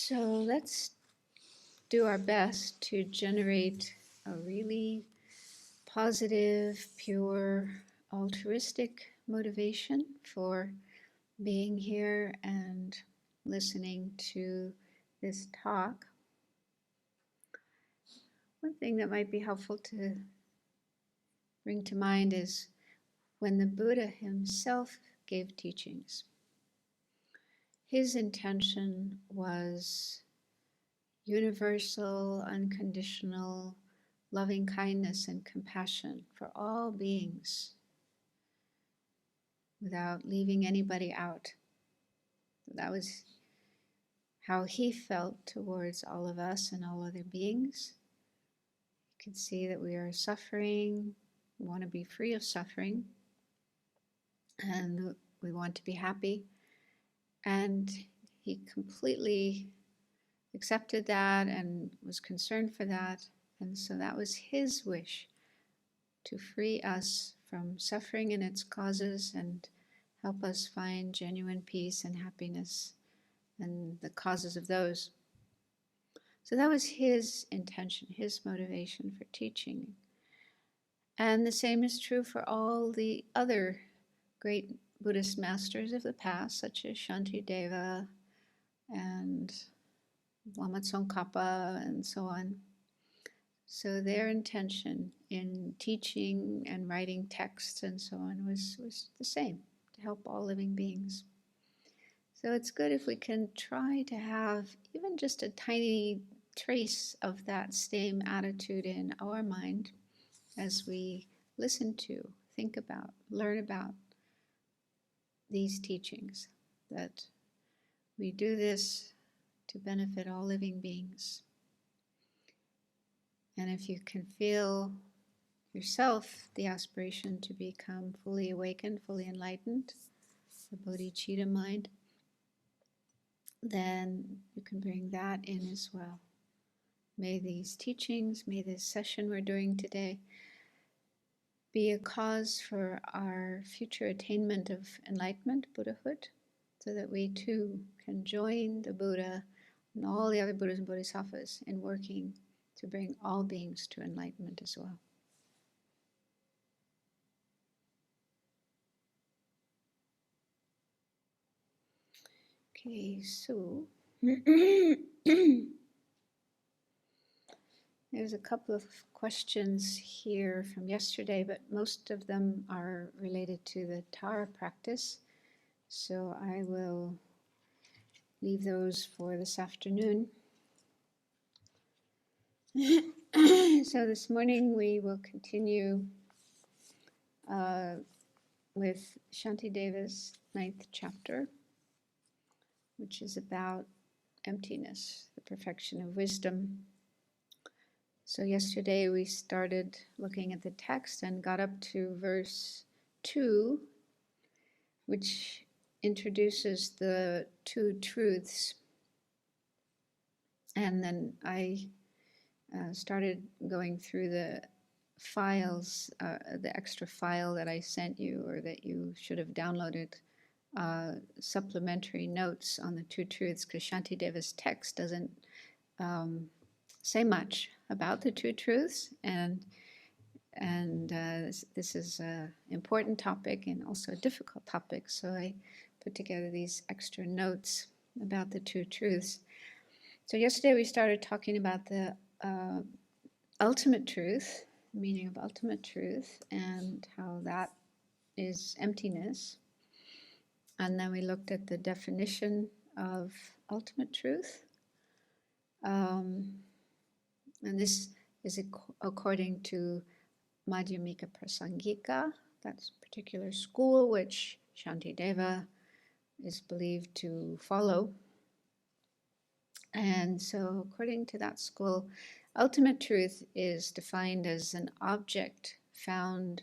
So let's do our best to generate a really positive, pure, altruistic motivation for being here and listening to this talk. One thing that might be helpful to bring to mind is when the Buddha himself gave teachings, his intention was universal, unconditional, loving kindness and compassion for all beings without leaving anybody out. That was how he felt towards all of us and all other beings. You can see that we are suffering, we want to be free of suffering, and we want to be happy. And he completely accepted that and was concerned for that. And so that was his wish, to free us from suffering and its causes and help us find genuine peace and happiness and the causes of those. So that was his intention, his motivation for teaching. And the same is true for all the other great Buddhist masters of the past, such as Shantideva and Lama Tsongkhapa and so on. So their intention in teaching and writing texts and so on was the same, to help all living beings. So it's good if we can try to have even just a tiny trace of that same attitude in our mind as we listen to, think about, learn about these teachings, that we do this to benefit all living beings. And if you can feel yourself the aspiration to become fully awakened, fully enlightened, the bodhicitta mind, then you can bring that in as well. May these teachings, may this session we're doing today be a cause for our future attainment of enlightenment, Buddhahood, so that we too can join the Buddha and all the other Buddhas and Bodhisattvas in working to bring all beings to enlightenment as well. Okay, so there's a couple of questions here from yesterday, but most of them are related to the Tara practice. So I will leave those for this afternoon. So this morning we will continue with Shantideva's 9th chapter, which is about emptiness, the perfection of wisdom. So yesterday we started looking at the text and got up to verse 2, which introduces the two truths. And then I started going through the files, the extra file that I sent you, or that you should have downloaded, supplementary notes on the two truths, because Shantideva's text doesn't say much about the two truths, and this is an important topic and also a difficult topic, so I put together these extra notes about the two truths. So yesterday we started talking about the ultimate truth, the meaning of ultimate truth, and how that is emptiness. And then we looked at the definition of ultimate truth. And this is according to Madhyamika Prasangika, that's a particular school which Shantideva is believed to follow. And so according to that school, ultimate truth is defined as an object found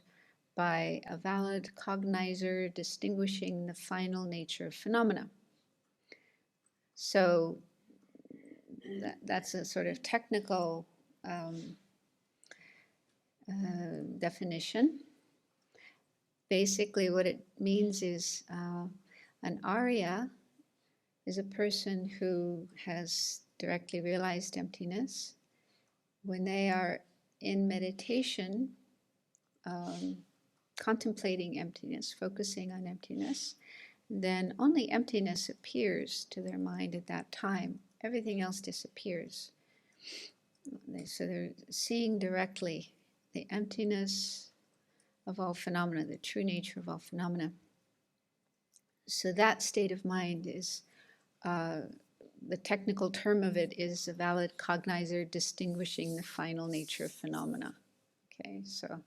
by a valid cognizer distinguishing the final nature of phenomena. So that's a sort of technical definition. Basically what it means is an Arya is a person who has directly realized emptiness. When they are in meditation, contemplating emptiness, focusing on emptiness, then only emptiness appears to their mind at that time. Everything else disappears. So they're seeing directly the emptiness of all phenomena, the true nature of all phenomena. So that state of mind is, the technical term of it is a valid cognizer distinguishing the final nature of phenomena. Okay, so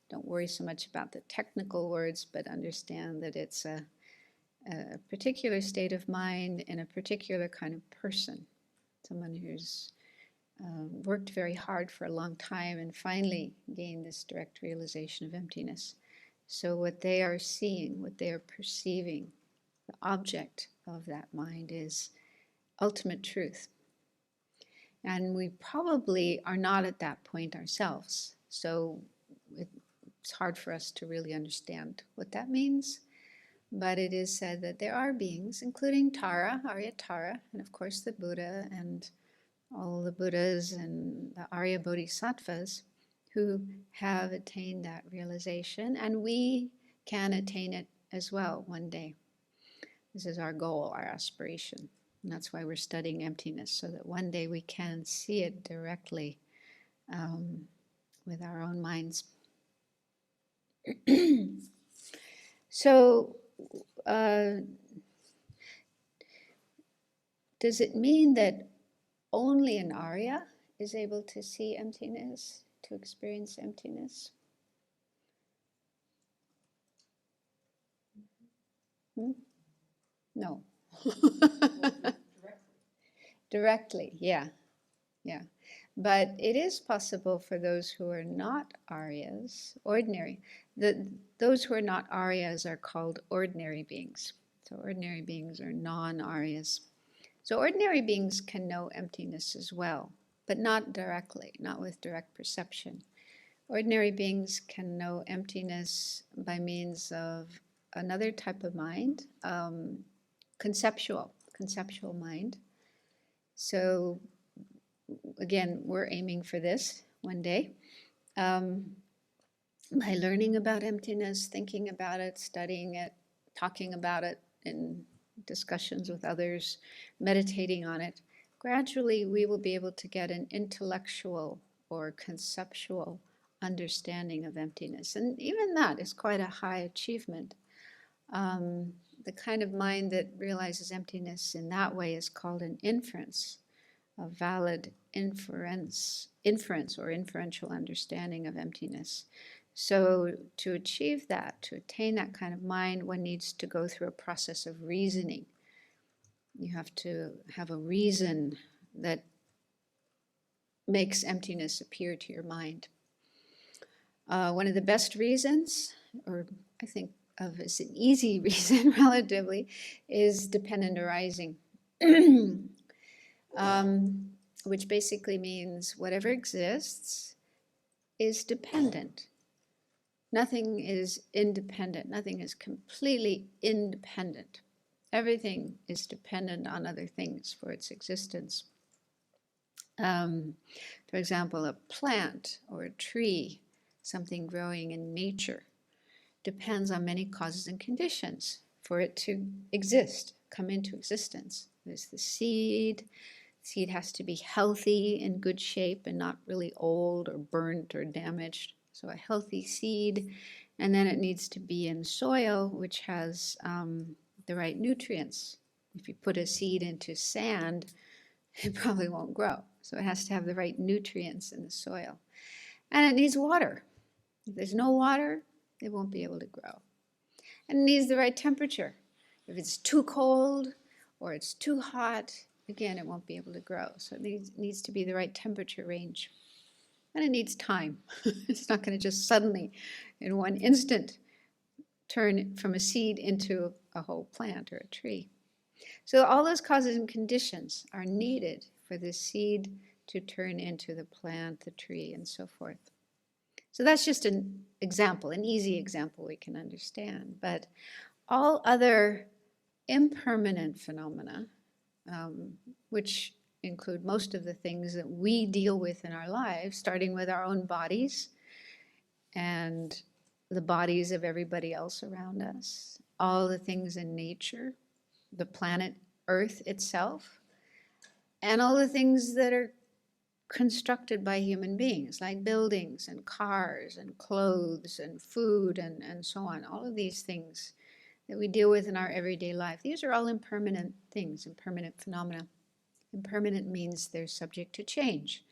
don't worry so much about the technical words, but understand that it's a particular state of mind in a particular kind of person, someone who's worked very hard for a long time and finally gained this direct realization of emptiness. So what they are seeing, what they are perceiving, the object of that mind is ultimate truth. And we probably are not at that point ourselves. So it's hard for us to really understand what that means. But it is said that there are beings, including Tara, Arya Tara, and of course the Buddha and all the Buddhas and the Arya Bodhisattvas, who have attained that realization, and we can attain it as well one day. This is our goal, our aspiration. And that's why we're studying emptiness, so that one day we can see it directly with our own minds. So, does it mean that only an Arya is able to see emptiness, to experience emptiness? No. Directly, yeah. But it is possible for those who are not Aryas, ordinary. Those who are not Aryas are called ordinary beings. So ordinary beings are non-Aryas. So ordinary beings can know emptiness as well, but not directly, not with direct perception. Ordinary beings can know emptiness by means of another type of mind, conceptual mind. So again, we're aiming for this one day. By learning about emptiness, thinking about it, studying it, talking about it in discussions with others, meditating on it, gradually we will be able to get an intellectual or conceptual understanding of emptiness. And even that is quite a high achievement. The kind of mind that realizes emptiness in that way is called an inference, a valid inference or inferential understanding of emptiness. So to achieve that, to attain that kind of mind, one needs to go through a process of reasoning. You have to have a reason that makes emptiness appear to your mind. One of the best reasons, or I think of as an easy reason relatively, is dependent arising. Which basically means whatever exists is dependent. Nothing is independent. Nothing is completely independent. Everything is dependent on other things for its existence. For example, a plant or a tree, something growing in nature, depends on many causes and conditions for it to exist, come into existence. There's the seed. Seed has to be healthy, in good shape, and not really old or burnt or damaged. So a healthy seed, and then it needs to be in soil which has the right nutrients. If you put a seed into sand, it probably won't grow. So it has to have the right nutrients in the soil. And it needs water. If there's no water, it won't be able to grow. And it needs the right temperature. If it's too cold or it's too hot, again, it won't be able to grow. So it needs to be the right temperature range. And it needs time. It's not going to just suddenly, in one instant, turn from a seed into a whole plant or a tree. So all those causes and conditions are needed for the seed to turn into the plant, the tree, and so forth. So that's just an example, an easy example we can understand. But all other impermanent phenomena, which include most of the things that we deal with in our lives, starting with our own bodies and the bodies of everybody else around us, all the things in nature, the planet Earth itself, and all the things that are constructed by human beings, like buildings and cars and clothes and food and so on. All of these things that we deal with in our everyday life, these are all impermanent things, impermanent phenomena. Impermanent means they're subject to change.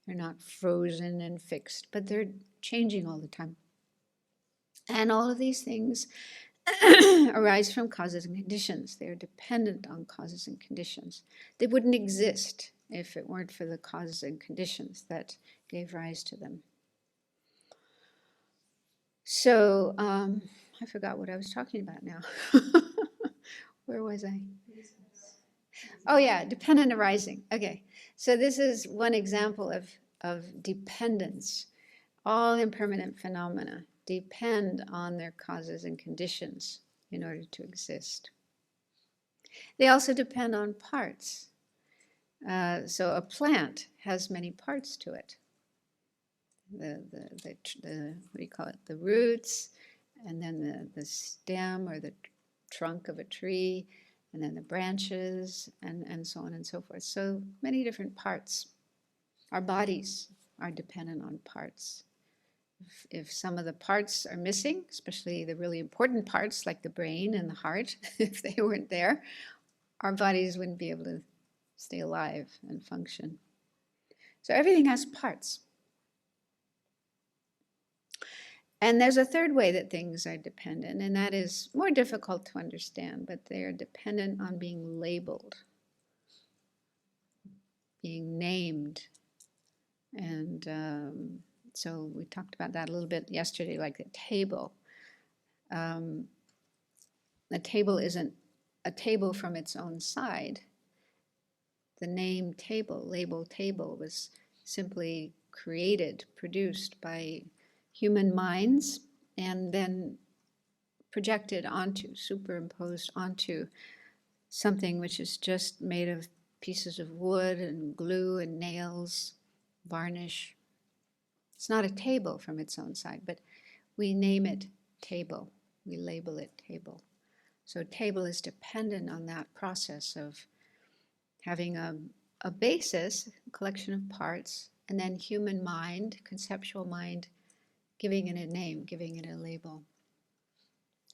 They're not frozen and fixed, but they're changing all the time. And all of these things arise from causes and conditions. They're dependent on causes and conditions. They wouldn't exist if it weren't for the causes and conditions that gave rise to them. So I forgot what I was talking about now. Where was I? Oh yeah, dependent arising. Okay, so this is one example of dependence. All impermanent phenomena depend on their causes and conditions in order to exist. They also depend on parts. So a plant has many parts to it. The what do you call it? The roots, and then the stem or the trunk of a tree, and then the branches, and so on and so forth. So many different parts. Our bodies are dependent on parts. If some of the parts are missing, especially the really important parts like the brain and the heart, if they weren't there, our bodies wouldn't be able to stay alive and function. So everything has parts. And there's a third way that things are dependent, and that is more difficult to understand, but they are dependent on being labeled, being named. And so we talked about that a little bit yesterday, like the table. A table isn't a table from its own side. The name table, label table, was simply created, produced by human minds, and then projected onto, superimposed onto something which is just made of pieces of wood and glue and nails, varnish. It's not a table from its own side, but we name it table. We label it table. So table is dependent on that process of having a basis, a collection of parts, and then human mind, conceptual mind, giving it a name, giving it a label.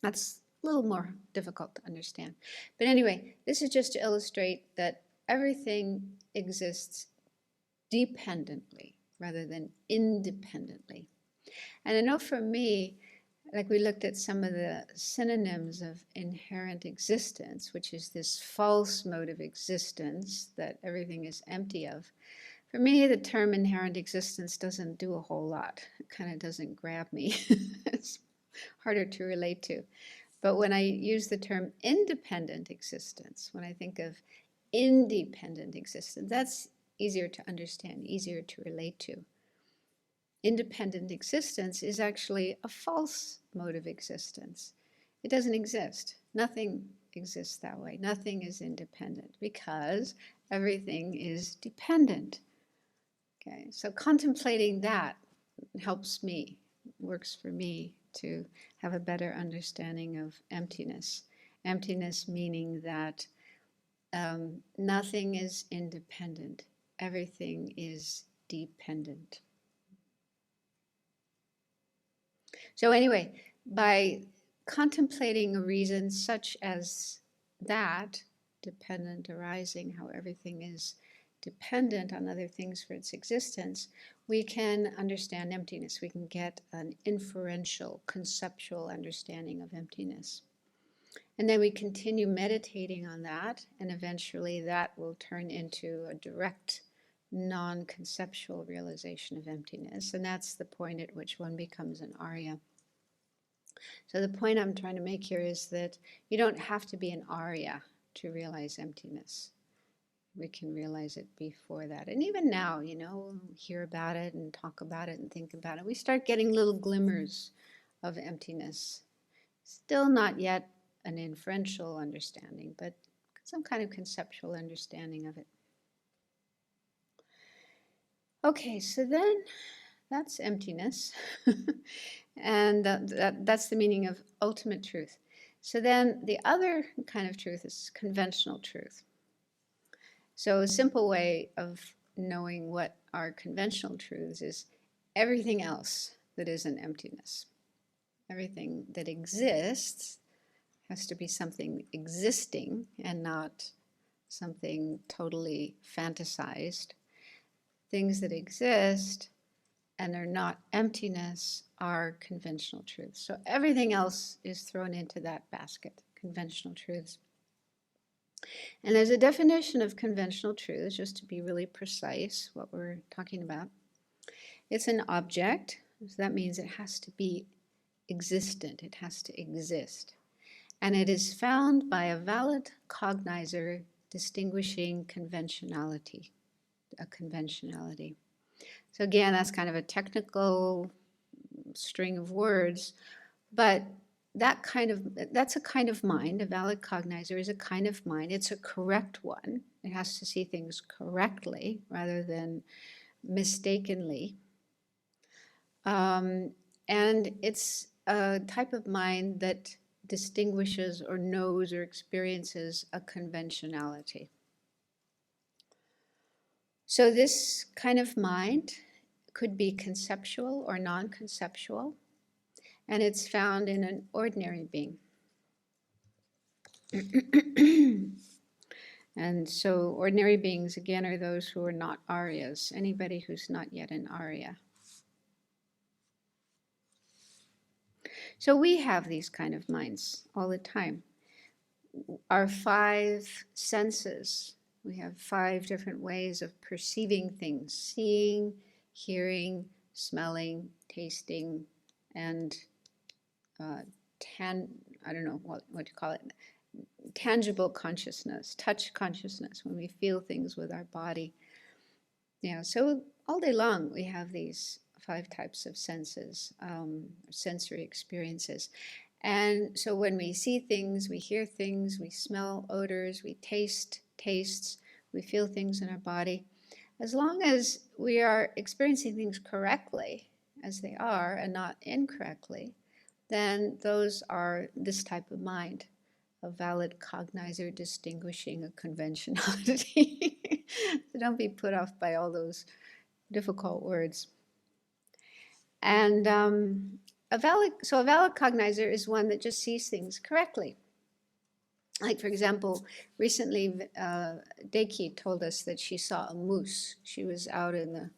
That's a little more difficult to understand. But anyway, this is just to illustrate that everything exists dependently rather than independently. And I know for me, like we looked at some of the synonyms of inherent existence, which is this false mode of existence that everything is empty of. For me, the term inherent existence doesn't do a whole lot. It kind of doesn't grab me. It's harder to relate to. But when I use the term independent existence, when I think of independent existence, that's easier to understand, easier to relate to. Independent existence is actually a false mode of existence. It doesn't exist. Nothing exists that way. Nothing is independent because everything is dependent. Okay, so contemplating that helps me, works for me to have a better understanding of emptiness. Emptiness meaning that nothing is independent. Everything is dependent. So anyway, by contemplating a reason such as that, dependent arising, how everything is dependent on other things for its existence, we can understand emptiness. We can get an inferential, conceptual understanding of emptiness. And then we continue meditating on that, and eventually that will turn into a direct, non-conceptual realization of emptiness. And that's the point at which one becomes an Arya. So the point I'm trying to make here is that you don't have to be an Arya to realize emptiness. We can realize it before that. And even now, you know, hear about it and talk about it and think about it. We start getting little glimmers of emptiness. Still not yet an inferential understanding, but some kind of conceptual understanding of it. Okay, so then that's emptiness. And that's the meaning of ultimate truth. So then the other kind of truth is conventional truth. So a simple way of knowing what are conventional truths is everything else that isn't emptiness. Everything that exists has to be something existing and not something totally fantasized. Things that exist and are not emptiness are conventional truths. So everything else is thrown into that basket, conventional truths. And there's a definition of conventional truths, just to be really precise what we're talking about. It's an object, so that means it has to be existent, it has to exist. And it is found by a valid cognizer distinguishing conventionality, a conventionality. So again, that's kind of a technical string of words, but that's a kind of mind. A valid cognizer is a kind of mind. It's a correct one. It has to see things correctly rather than mistakenly. And it's a type of mind that distinguishes or knows or experiences a conventionality. So this kind of mind could be conceptual or non-conceptual, and it's found in an ordinary being. And so ordinary beings, again, are those who are not Aryas, anybody who's not yet an Arya. So we have these kind of minds all the time. Our 5 senses, we have 5 different ways of perceiving things: seeing, hearing, smelling, tasting, and I don't know what you call it, tangible consciousness, touch consciousness, when we feel things with our body. Yeah, so all day long we have these 5 types of senses, sensory experiences. And so when we see things, we hear things, we smell odors, we taste tastes, we feel things in our body, as long as we are experiencing things correctly as they are and not incorrectly, then those are this type of mind, a valid cognizer distinguishing a conventionality. So don't be put off by all those difficult words. And a valid cognizer is one that just sees things correctly. Like, for example, recently Deki told us that she saw a moose. She was out in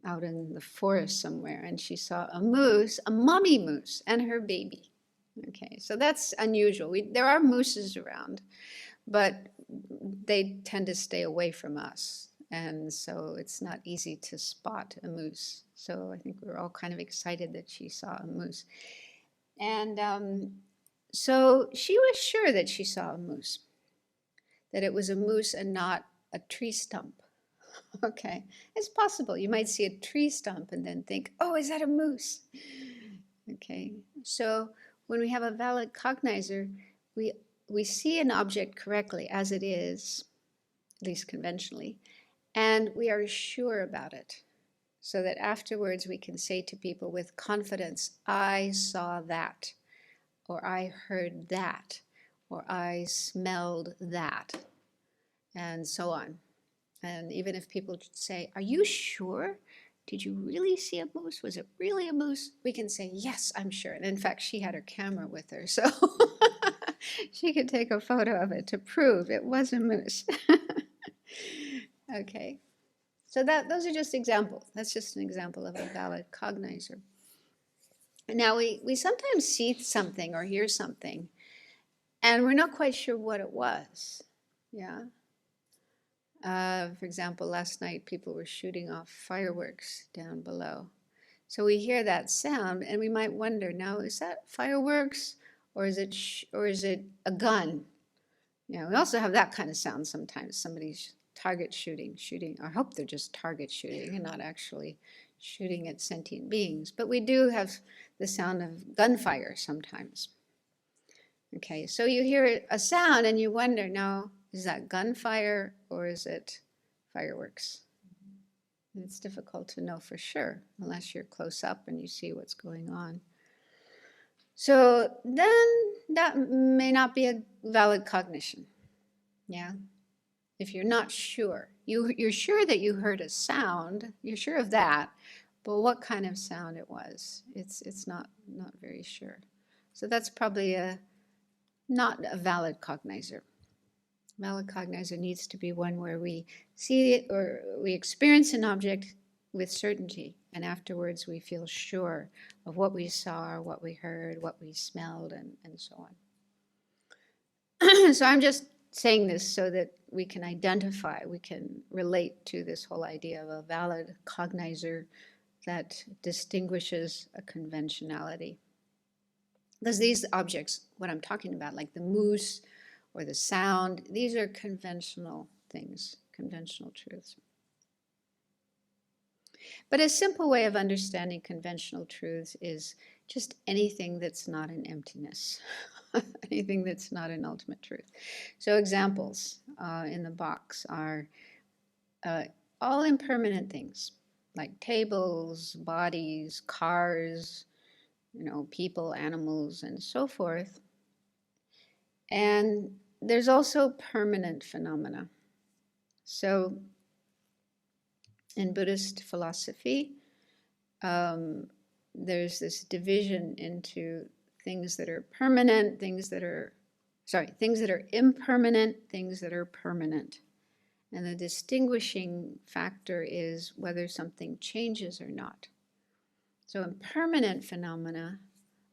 the forest somewhere, and she saw a moose, a mommy moose, and her baby. Okay, so that's unusual. There are mooses around, but they tend to stay away from us. And so it's not easy to spot a moose. So I think we were all kind of excited that she saw a moose. And so she was sure that she saw a moose, that it was a moose and not a tree stump. Okay, it's possible. You might see a tree stump and then think, oh, is that a moose? Okay, so when we have a valid cognizer, we see an object correctly as it is, at least conventionally, and we are sure about it, so that afterwards we can say to people with confidence, I saw that, or I heard that, or I smelled that, and so on. And even if people say, are you sure? Did you really see a moose? Was it really a moose? We can say, yes, I'm sure. And in fact, she had her camera with her, so she could take a photo of it to prove it was a moose. Okay, so those are just examples. That's just an example of a valid cognizer. Now, we sometimes see something or hear something, and we're not quite sure what it was. Yeah. For example, last night people were shooting off fireworks down below. So we hear that sound, and we might wonder, now, is that fireworks, or is it a gun? Yeah, we also have that kind of sound sometimes. Somebody's target shooting. I hope they're just target shooting and not actually shooting at sentient beings. But we do have the sound of gunfire sometimes. Okay, so you hear a sound and you wonder, now, is that gunfire or is it fireworks? And it's difficult to know for sure unless you're close up and you see what's going on. So then that may not be a valid cognition. Yeah. If you're not sure, you're sure that you heard a sound, you're sure of that, but what kind of sound it was, it's not very sure. So that's probably not a valid cognizer. Valid cognizer needs to be one where we see it or we experience an object with certainty, and afterwards we feel sure of what we saw, what we heard, what we smelled, and so on. So I'm just saying this so that we can identify, we can relate to this whole idea of a valid cognizer that distinguishes a conventionality. Because these objects, what I'm talking about, like the moose or the sound, these are conventional things, conventional truths. But a simple way of understanding conventional truths is just anything that's not an emptiness, anything that's not an ultimate truth. So examples in the box are all impermanent things, like tables, bodies, cars, people, animals, and so forth. And there's also permanent phenomena. So in Buddhist philosophy, there's this division into things that are permanent, things that are impermanent, things that are permanent. And the distinguishing factor is whether something changes or not. So impermanent phenomena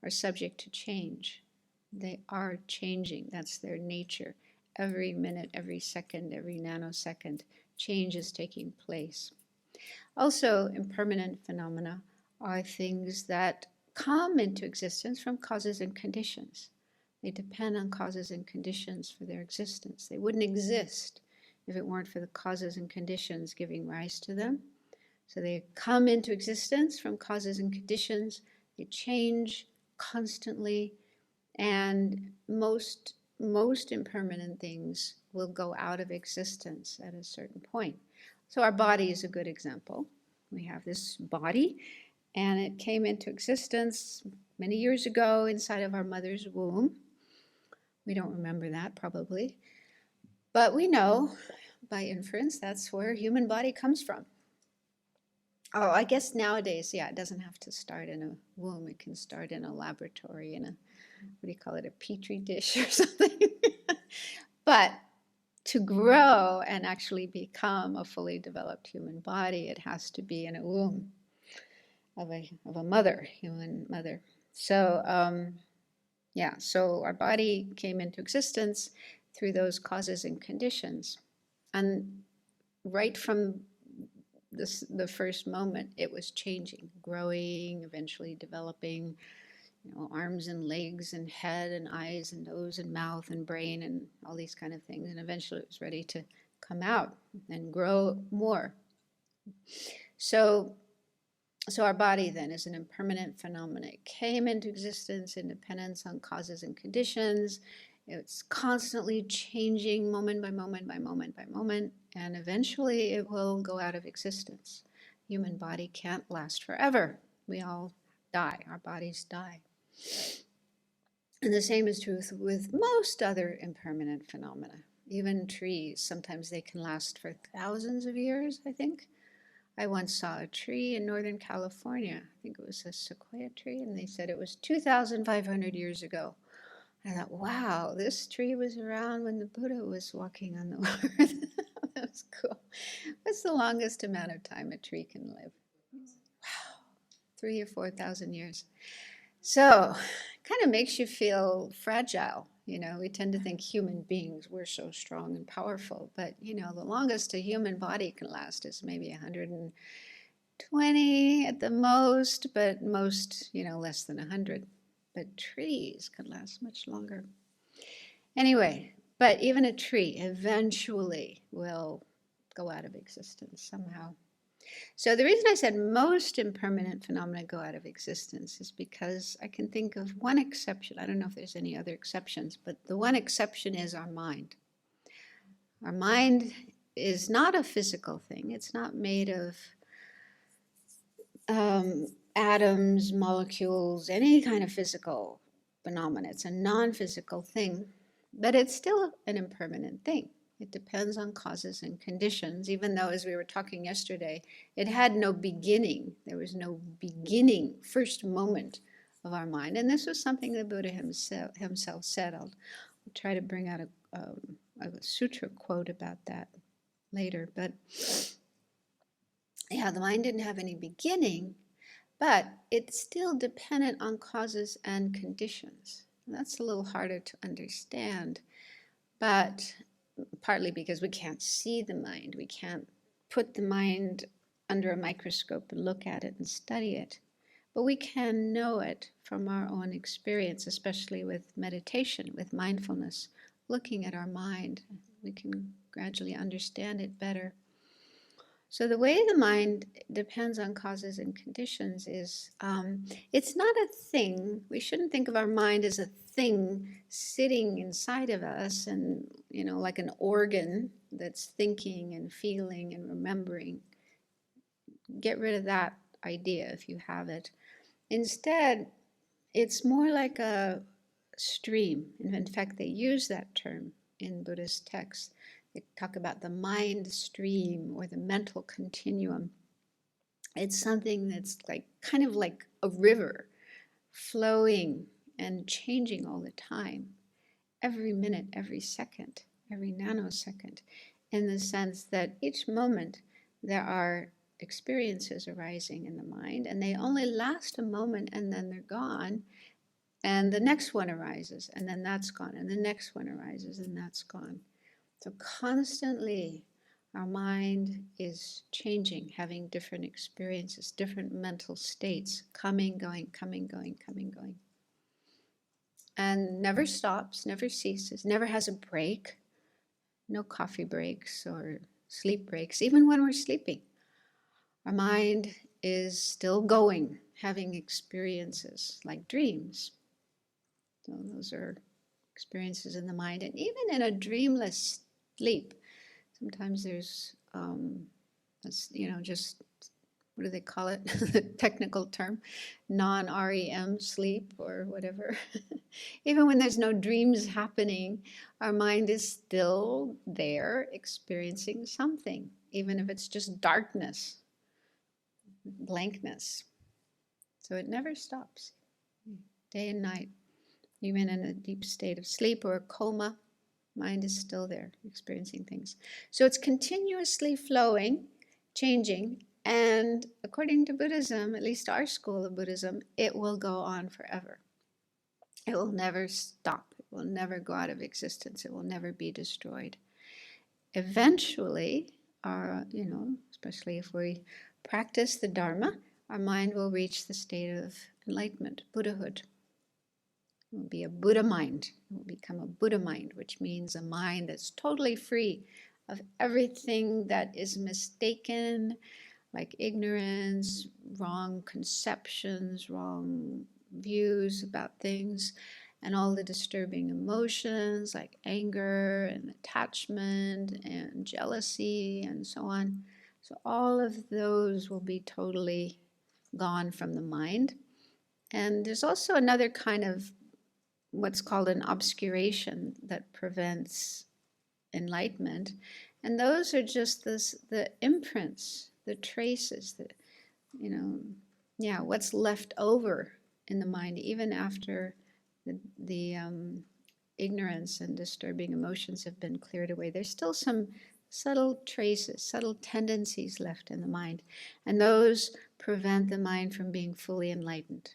are subject to change. They are changing. That's their nature. Every minute, every second, every nanosecond, change is taking place. Also, impermanent phenomena are things that come into existence from causes and conditions. They depend on causes and conditions for their existence. They wouldn't exist if it weren't for the causes and conditions giving rise to them. So they come into existence from causes and conditions. They change constantly, and most impermanent things will go out of existence at a certain point. So our body is a good example. We have this body, and it came into existence many years ago inside of our mother's womb. We don't remember that probably, but we know by inference that's where human body comes from. Oh, I guess nowadays, yeah, it doesn't have to start in a womb. It can start in a laboratory, in a, what do you call it, a petri dish or something. But to grow and actually become a fully developed human body, it has to be in a womb of a mother, human mother. So, yeah, so our body came into existence through those causes and conditions. And right from the first moment, it was changing, growing, eventually developing, arms and legs and head and eyes and nose and mouth and brain and all these kind of things. And eventually it was ready to come out and grow more. So our body then is an impermanent phenomenon. It came into existence in dependence on causes and conditions. It's constantly changing moment by moment by moment by moment, and eventually it will go out of existence. Human body can't last forever. We all die. Our bodies die. And the same is true with most other impermanent phenomena. Even trees, sometimes they can last for thousands of years, I think. I once saw a tree in Northern California. I think it was a sequoia tree, and they said it was 2,500 years ago. I thought, wow, this tree was around when the Buddha was walking on the earth. That was cool. What's the longest amount of time a tree can live? Wow, 3,000 or 4,000 years. So it kind of makes you feel fragile. We tend to think human beings, we're so strong and powerful. But, the longest a human body can last is maybe 120 at the most, but most, less than 100. But trees can last much longer. Anyway, but even a tree eventually will go out of existence somehow. So the reason I said most impermanent phenomena go out of existence is because I can think of one exception. I don't know if there's any other exceptions, but the one exception is our mind. Our mind is not a physical thing. It's not made of atoms, molecules, any kind of physical phenomena. It's a non-physical thing, but it's still an impermanent thing. It depends on causes and conditions, even though, as we were talking yesterday, it had no beginning. There was no beginning, first moment of our mind. And this was something the Buddha himself said. I'll try to bring out a sutra quote about that later. But yeah, the mind didn't have any beginning, but it's still dependent on causes and conditions. And that's a little harder to understand, but partly because we can't see the mind. We can't put the mind under a microscope and look at it and study it. But we can know it from our own experience, especially with meditation, with mindfulness, looking at our mind. We can gradually understand it better. So the way the mind depends on causes and conditions is, it's not a thing. We shouldn't think of our mind as a thing sitting inside of us and, like an organ that's thinking and feeling and remembering. Get rid of that idea if you have it. Instead, it's more like a stream. In fact, they use that term in Buddhist texts. They talk about the mind stream or the mental continuum. It's something that's kind of like a river flowing and changing all the time, every minute, every second, every nanosecond, in the sense that each moment there are experiences arising in the mind, and they only last a moment and then they're gone, and the next one arises, and then that's gone, and the next one arises, and that's gone. So constantly our mind is changing, having different experiences, different mental states, coming, going, coming, going, coming, going. And never stops, never ceases, never has a break, no coffee breaks or sleep breaks, even when we're sleeping. Our mind is still going, having experiences like dreams. So those are experiences in the mind. And even in a dreamless sleep, sometimes there's, just, what do they call it? The technical term, non-REM sleep or whatever. Even when there's no dreams happening, our mind is still there experiencing something, even if it's just darkness, blankness. So it never stops, day and night. Even in a deep state of sleep or a coma, mind is still there, experiencing things. So it's continuously flowing, changing, and according to Buddhism, at least our school of Buddhism, it will go on forever. It will never stop. It will never go out of existence. It will never be destroyed. Eventually, especially if we practice the Dharma, our mind will reach the state of enlightenment, Buddhahood. It will be a Buddha mind. It will become a Buddha mind, which means a mind that's totally free of everything that is mistaken, like ignorance, wrong conceptions, wrong views about things, and all the disturbing emotions like anger and attachment and jealousy and so on. So all of those will be totally gone from the mind. And there's also another kind of what's called an obscuration that prevents enlightenment. And those are just the imprints, the traces, what's left over in the mind, even after the ignorance and disturbing emotions have been cleared away. There's still some subtle traces, subtle tendencies left in the mind. And those prevent the mind from being fully enlightened.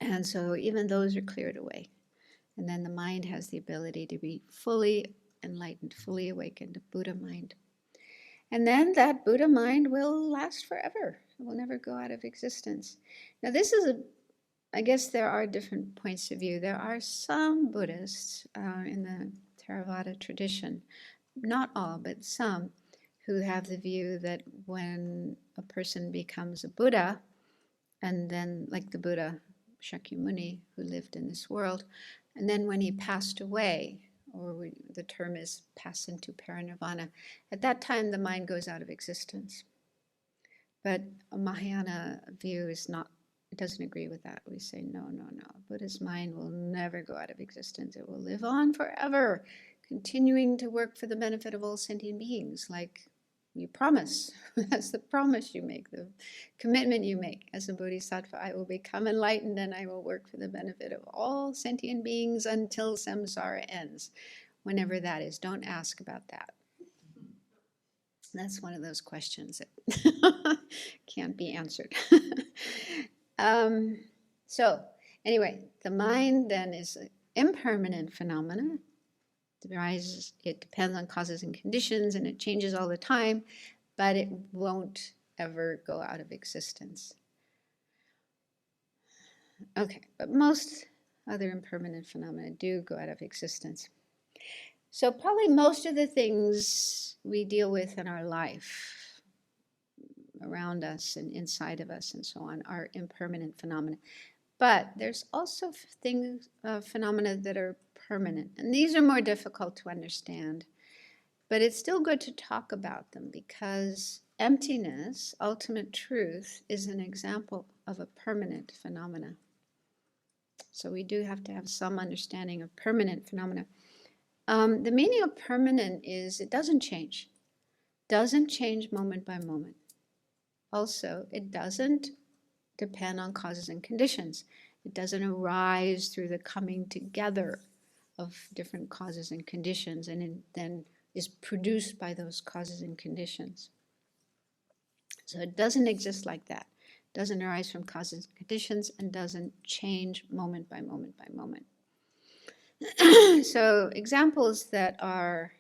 And so even those are cleared away. And then the mind has the ability to be fully enlightened, fully awakened, a Buddha mind. And then that Buddha mind will last forever. It will never go out of existence. Now this is I guess there are different points of view. There are some Buddhists in the Theravada tradition, not all, but some, who have the view that when a person becomes a Buddha, and then like the Buddha Shakyamuni who lived in this world, and then when he passed away, or the term is pass into parinirvana, at that time the mind goes out of existence. But a Mahayana view is not, it doesn't agree with that. We say, no, no, no. Buddha's mind will never go out of existence. It will live on forever, continuing to work for the benefit of all sentient beings, like you promise. That's the promise you make, the commitment you make as a bodhisattva. I will become enlightened and I will work for the benefit of all sentient beings until samsara ends. Whenever that is, don't ask about that. That's one of those questions that can't be answered. So anyway, the mind then is an impermanent phenomena. It depends on causes and conditions, and it changes all the time, but it won't ever go out of existence. Okay, but most other impermanent phenomena do go out of existence. So probably most of the things we deal with in our life, around us and inside of us and so on, are impermanent phenomena. But there's also things, phenomena that are permanent. And these are more difficult to understand. But it's still good to talk about them because emptiness, ultimate truth, is an example of a permanent phenomena. So we do have to have some understanding of permanent phenomena. The meaning of permanent is it doesn't change. Doesn't change moment by moment. Also, it doesn't depend on causes and conditions. It doesn't arise through the coming together of different causes and conditions and it then is produced by those causes and conditions. So it doesn't exist like that. It doesn't arise from causes and conditions and doesn't change moment by moment by moment. So examples that are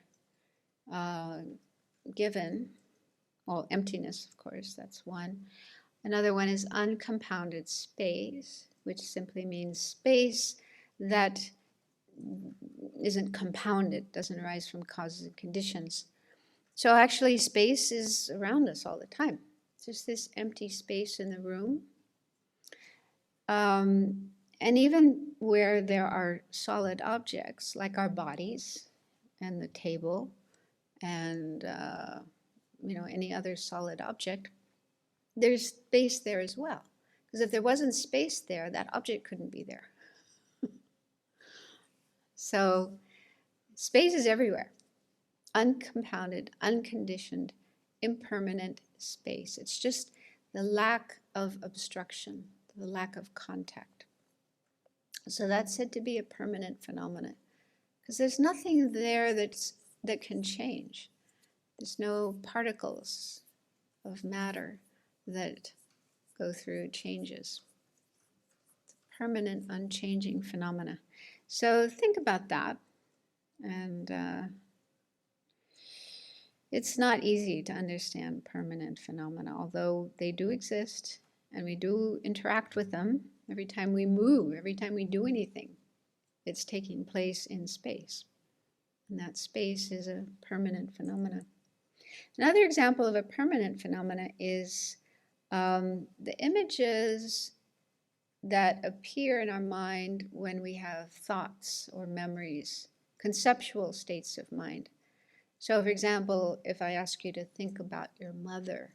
given, well, emptiness, of course, that's one. Another one is uncompounded space, which simply means space that isn't compounded, doesn't arise from causes and conditions. So actually space is around us all the time. It's just this empty space in the room. And even where there are solid objects, like our bodies and the table and any other solid object, there's space there as well. Because if there wasn't space there, that object couldn't be there. So space is everywhere. Uncompounded, unconditioned, impermanent space. It's just the lack of obstruction, the lack of contact. So that's said to be a permanent phenomenon. Because there's nothing there that can change. There's no particles of matter that go through changes. It's a permanent, unchanging phenomena. So think about that. And it's not easy to understand permanent phenomena, although they do exist and we do interact with them. Every time we move, every time we do anything, it's taking place in space. And that space is a permanent phenomena. Another example of a permanent phenomena is the images that appear in our mind when we have thoughts or memories, conceptual states of mind. So, for example, if I ask you to think about your mother,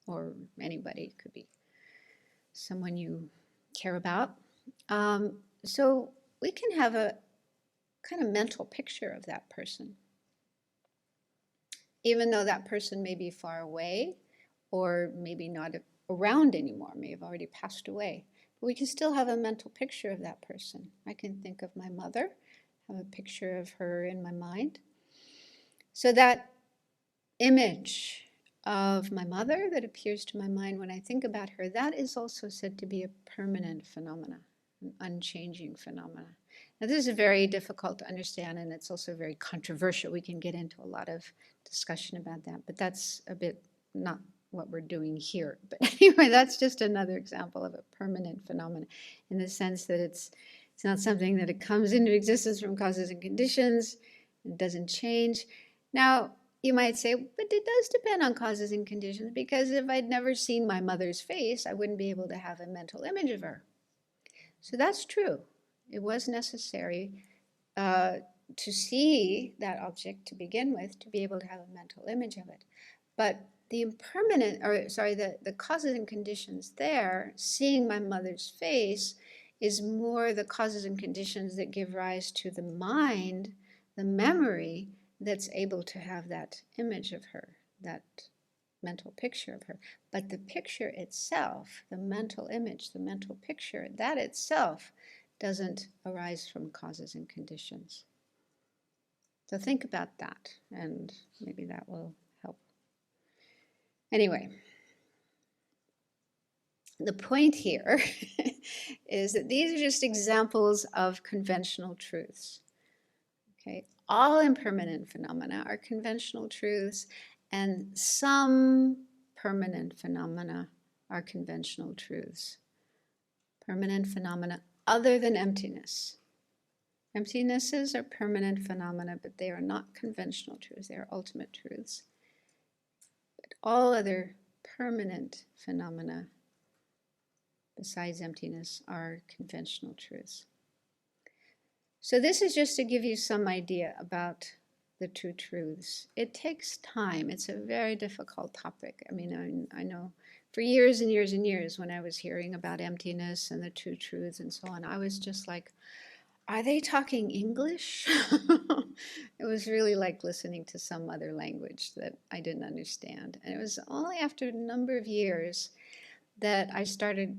or anybody, it could be someone you care about, so we can have a kind of mental picture of that person. Even though that person may be far away, or maybe not around anymore, may have already passed away. But we can still have a mental picture of that person. I can think of my mother, have a picture of her in my mind. So that image of my mother that appears to my mind when I think about her, that is also said to be a permanent phenomena, an unchanging phenomena. Now this is very difficult to understand and it's also very controversial. We can get into a lot of discussion about that, but that's a bit not what we're doing here. But anyway, that's just another example of a permanent phenomenon in the sense that it's not something that it comes into existence from causes and conditions. It doesn't change. Now, you might say, but it does depend on causes and conditions, because if I'd never seen my mother's face, I wouldn't be able to have a mental image of her. So that's true. It was necessary to see that object to begin with, to be able to have a mental image of it. But the impermanent, or sorry, the causes and conditions there, seeing my mother's face, is more the causes and conditions that give rise to the mind, the memory, that's able to have that image of her, that mental picture of her. But the picture itself, the mental image, the mental picture, that itself doesn't arise from causes and conditions. So think about that, and maybe that will help. Anyway, the point here is that these are just examples of conventional truths. Okay, all impermanent phenomena are conventional truths, and some permanent phenomena are conventional truths. Permanent phenomena other than emptiness. Emptinesses are permanent phenomena, but they are not conventional truths. They are ultimate truths. But all other permanent phenomena besides emptiness are conventional truths. So this is just to give you some idea about the two truths. It takes time. It's a very difficult topic. I mean, I know for years and years and years, when I was hearing about emptiness and the two truths and so on, I was just like, are they talking English? It was really like listening to some other language that I didn't understand. And it was only after a number of years that I started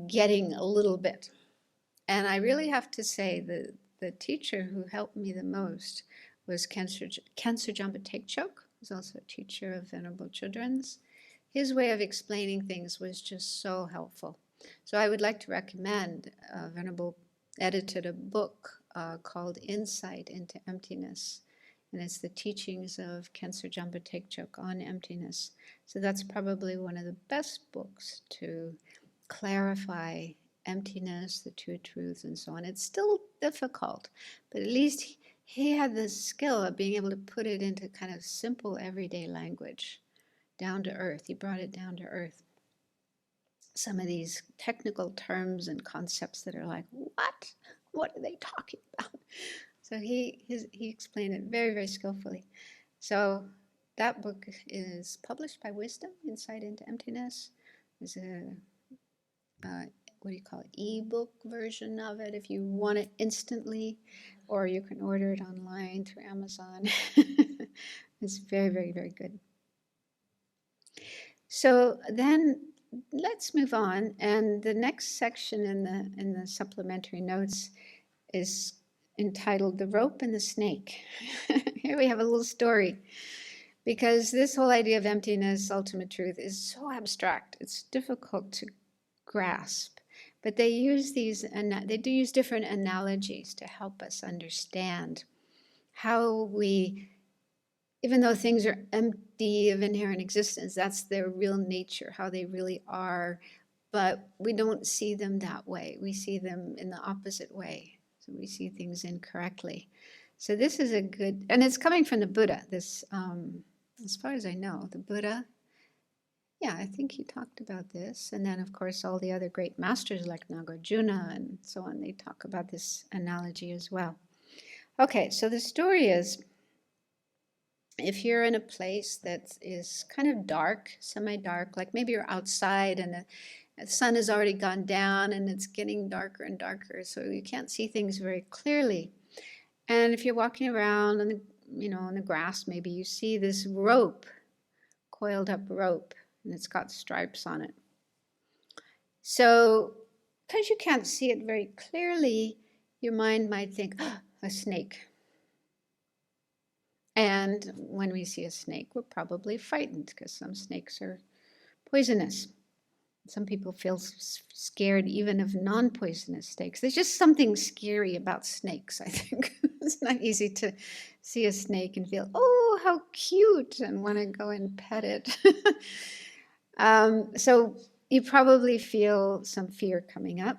getting a little bit. And I really have to say the teacher who helped me the most was Khyentse Jampa Tekchok, who's also a teacher of Venerable Children's. His way of explaining things was just so helpful. So I would like to recommend Venerable edited a book called Insight into Emptiness, and it's the teachings of Khyentse Jampa Tekchok on emptiness. So that's probably one of the best books to clarify emptiness, the two truths, and so on. It's still difficult, but at least he had the skill of being able to put it into kind of simple everyday language, down to earth. He brought it down to earth. Some of these technical terms and concepts that are like, what? What are they talking about? So he explained it very, very skillfully. So that book is published by Wisdom, Insight into Emptiness. There's a, what do you call it, e-book version of it if you want it instantly, or you can order it online through Amazon. It's very, very, very good. So then let's move on, and the next section in the supplementary notes is entitled "The Rope and the Snake." Here we have a little story, because this whole idea of emptiness, ultimate truth, is so abstract. It's difficult to grasp, but they use they do use different analogies to help us understand how we, even though things are empty of inherent existence, that's their real nature, how they really are, but we don't see them that way. We see them in the opposite way. So we see things incorrectly. So this is a good, and it's coming from the Buddha, this, as far as I know, the Buddha, yeah, I think he talked about this. And then, of course, all the other great masters like Nagarjuna and so on, they talk about this analogy as well. Okay, so the story is, if you're in a place that is kind of dark, semi-dark, like maybe you're outside and the sun has already gone down and it's getting darker and darker, so you can't see things very clearly. And if you're walking around on the grass, maybe you see this rope, coiled up rope, and it's got stripes on it. So because you can't see it very clearly, your mind might think, oh, a snake. And when we see a snake, we're probably frightened, because some snakes are poisonous. Some people feel scared even of non-poisonous snakes. There's just something scary about snakes, I think. It's not easy to see a snake and feel, oh, how cute, and want to go and pet it. So you probably feel some fear coming up.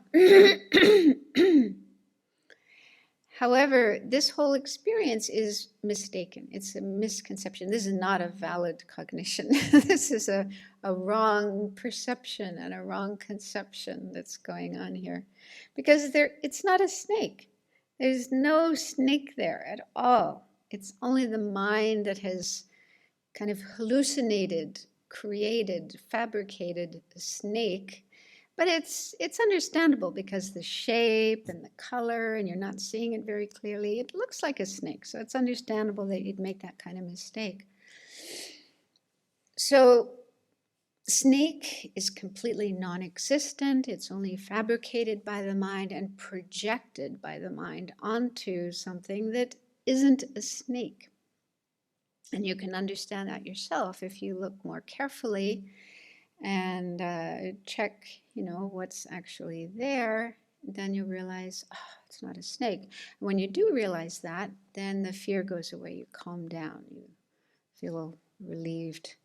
However, this whole experience is mistaken. It's a misconception. This is not a valid cognition. This is a wrong perception and a wrong conception that's going on here. Because it's not a snake. There's no snake there at all. It's only the mind that has kind of hallucinated, created, fabricated a snake. But it's understandable because the shape and the color, and you're not seeing it very clearly. It looks like a snake, so it's understandable that you'd make that kind of mistake. So snake is completely non-existent. It's only fabricated by the mind and projected by the mind onto something that isn't a snake. And you can understand that yourself if you look more carefully and check, what's actually there. Then you realize, oh, it's not a snake. And when you do realize that, then the fear goes away. You calm down. You feel relieved.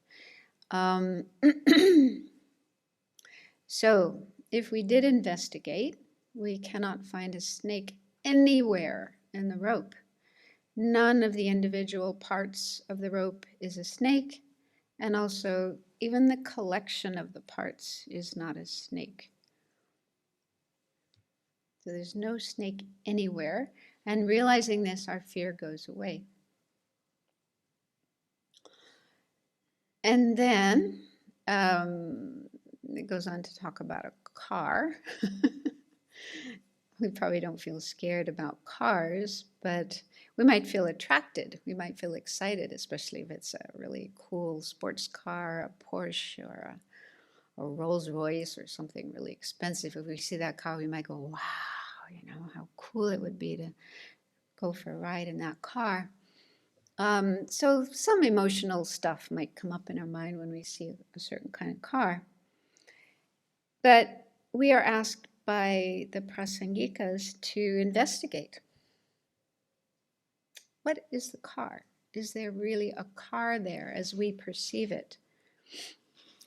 So if we did investigate, we cannot find a snake anywhere in the rope. None of the individual parts of the rope is a snake, and also even the collection of the parts is not a snake. So there's no snake anywhere, and realizing this, our fear goes away. And then it goes on to talk about a car. We probably don't feel scared about cars, but we might feel attracted. We might feel excited, especially if it's a really cool sports car, a Porsche, or a Rolls Royce, or something really expensive. If we see that car, we might go, wow, how cool it would be to go for a ride in that car. So some emotional stuff might come up in our mind when we see a certain kind of car. But we are asked by the prasangikas to investigate. What is the car? Is there really a car there as we perceive it?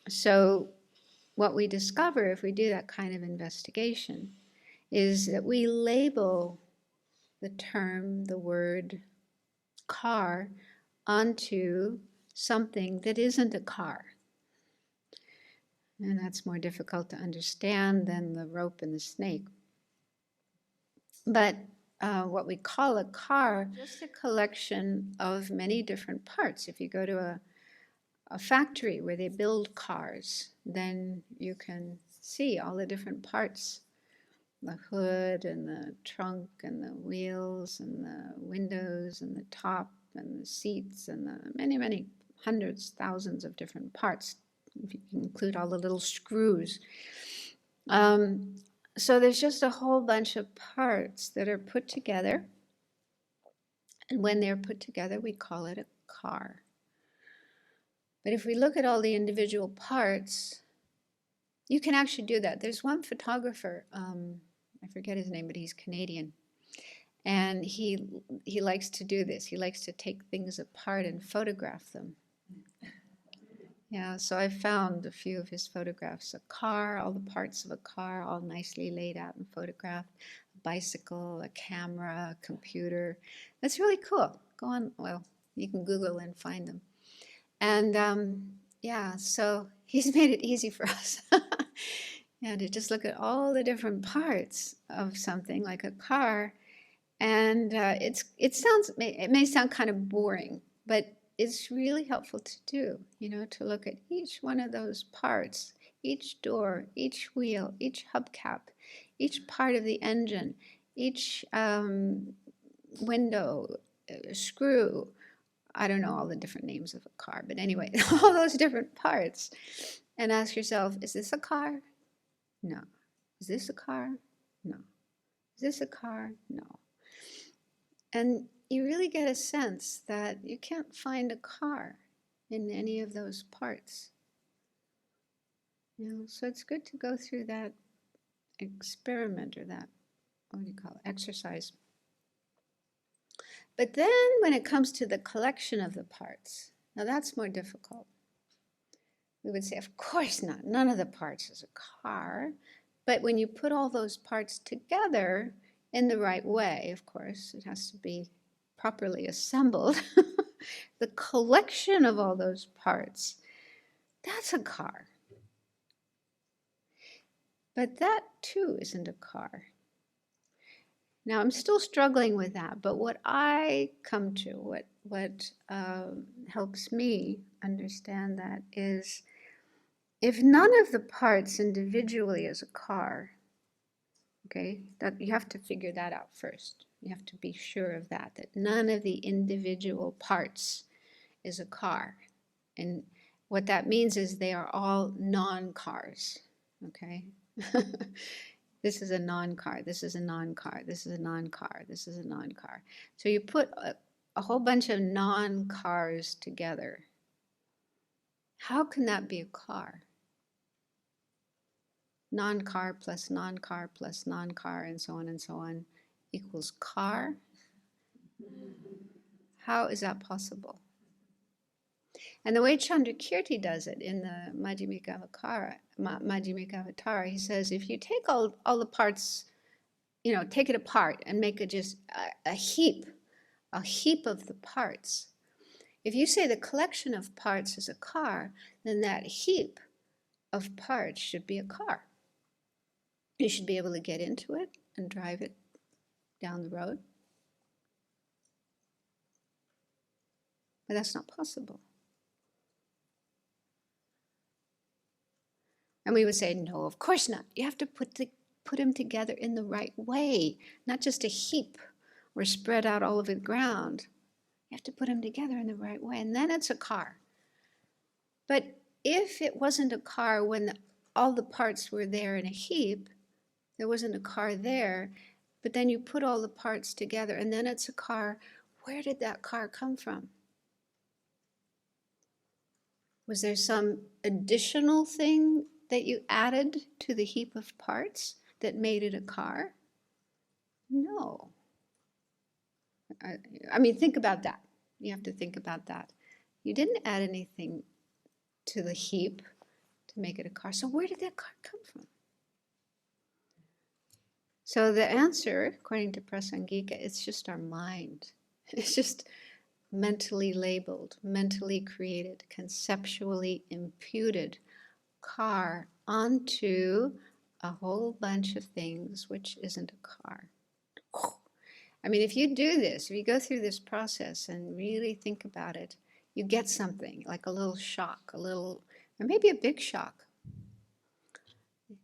So what we discover if we do that kind of investigation is that we label the term, the word car, onto something that isn't a car. And that's more difficult to understand than the rope and the snake. But what we call a car, just a collection of many different parts. If you go to a factory where they build cars, then you can see all the different parts. The hood and the trunk and the wheels and the windows and the top and the seats and the many, many hundreds, thousands of different parts, if you include all the little screws. So there's just a whole bunch of parts that are put together. And when they're put together, we call it a car. But if we look at all the individual parts, you can actually do that. There's one photographer, I forget his name, but he's Canadian. And he likes to do this. He likes to take things apart and photograph them. Yeah, so I found a few of his photographs. A car, all the parts of a car, all nicely laid out and photographed. A bicycle, a camera, a computer. That's really cool. Go on, well, you can Google and find them. And yeah, so he's made it easy for us. Yeah, to just look at all the different parts of something like a car. And it may sound kind of boring, but it's really helpful to do, to look at each one of those parts, each door, each wheel, each hubcap, each part of the engine, each window, screw. I don't know all the different names of a car, but anyway, all those different parts. And ask yourself, is this a car? No. Is this a car? No. Is this a car? No. And you really get a sense that you can't find a car in any of those parts. So it's good to go through that experiment, or that, what do you call it, exercise. But then when it comes to the collection of the parts, now that's more difficult. We would say, of course not, none of the parts is a car. But when you put all those parts together, in the right way, of course. It has to be properly assembled. The collection of all those parts, that's a car. But that too isn't a car. Now I'm still struggling with that, but what I come to, what helps me understand that is, if none of the parts individually is a car, okay, that you have to figure that out first. You have to be sure of that, that none of the individual parts is a car. And what that means is they are all non-cars, okay? This is a non-car, this is a non-car, this is a non-car, this is a non-car. So you put a whole bunch of non-cars together. How can that be a car? Non-car plus non-car plus non-car and so on equals car? How is that possible? And the way Chandrakirti does it in the Majjhimika Avatara, he says, if you take all the parts, you know, take it apart and make it just a heap of the parts. If you say the collection of parts is a car, then that heap of parts should be a car. You should be able to get into it and drive it down the road. But that's not possible. And we would say, no, of course not. You have to put them together in the right way, not just a heap or spread out all over the ground. You have to put them together in the right way, and then it's a car. But if it wasn't a car when all the parts were there in a heap, there wasn't a car there, but then you put all the parts together and then it's a car, where did that car come from? Was there some additional thing that you added to the heap of parts that made it a car? No. I mean, think about that. You have to think about that. You didn't add anything to the heap to make it a car. So where did that car come from? So the answer, according to Prasangika, it's just our mind. It's just mentally labeled, mentally created, conceptually imputed car onto a whole bunch of things which isn't a car. I mean, if you do this, if you go through this process and really think about it, you get something like a little shock, or maybe a big shock.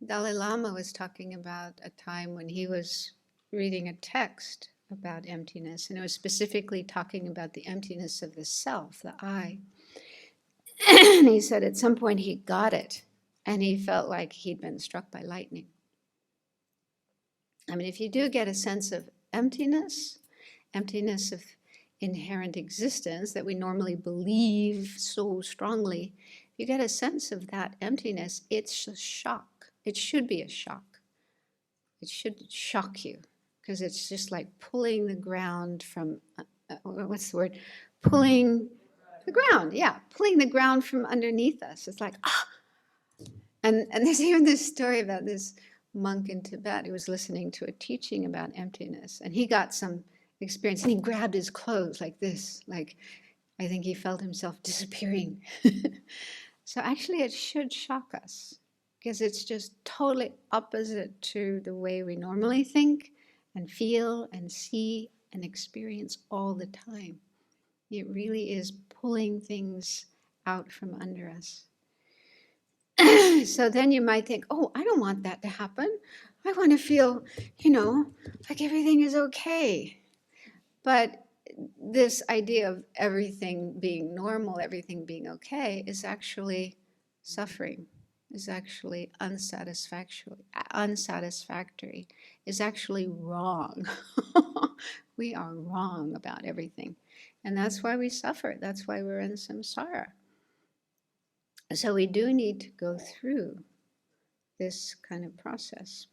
Dalai Lama was talking about a time when he was reading a text about emptiness, and it was specifically talking about the emptiness of the self, the I. And he said at some point he got it, and he felt like he'd been struck by lightning. I mean, if you do get a sense of emptiness of inherent existence that we normally believe so strongly, if you get a sense of that emptiness, it's a shock. It should be a shock. It should shock you, because it's just like pulling the ground from, what's the word? Pulling the ground, yeah, pulling the ground from underneath us. It's like, ah! And there's even this story about this monk in Tibet who was listening to a teaching about emptiness, and he got some experience, and he grabbed his clothes like this, like I think he felt himself disappearing. So actually it should shock us, because it's just totally opposite to the way we normally think and feel and see and experience all the time. It really is pulling things out from under us. So then you might think, oh, I don't want that to happen. I want to feel, like everything is okay. But this idea of everything being normal, everything being okay, is actually suffering, is actually unsatisfactory, is actually wrong. We are wrong about everything. And that's why we suffer. That's why we're in samsara. So we do need to go through this kind of process.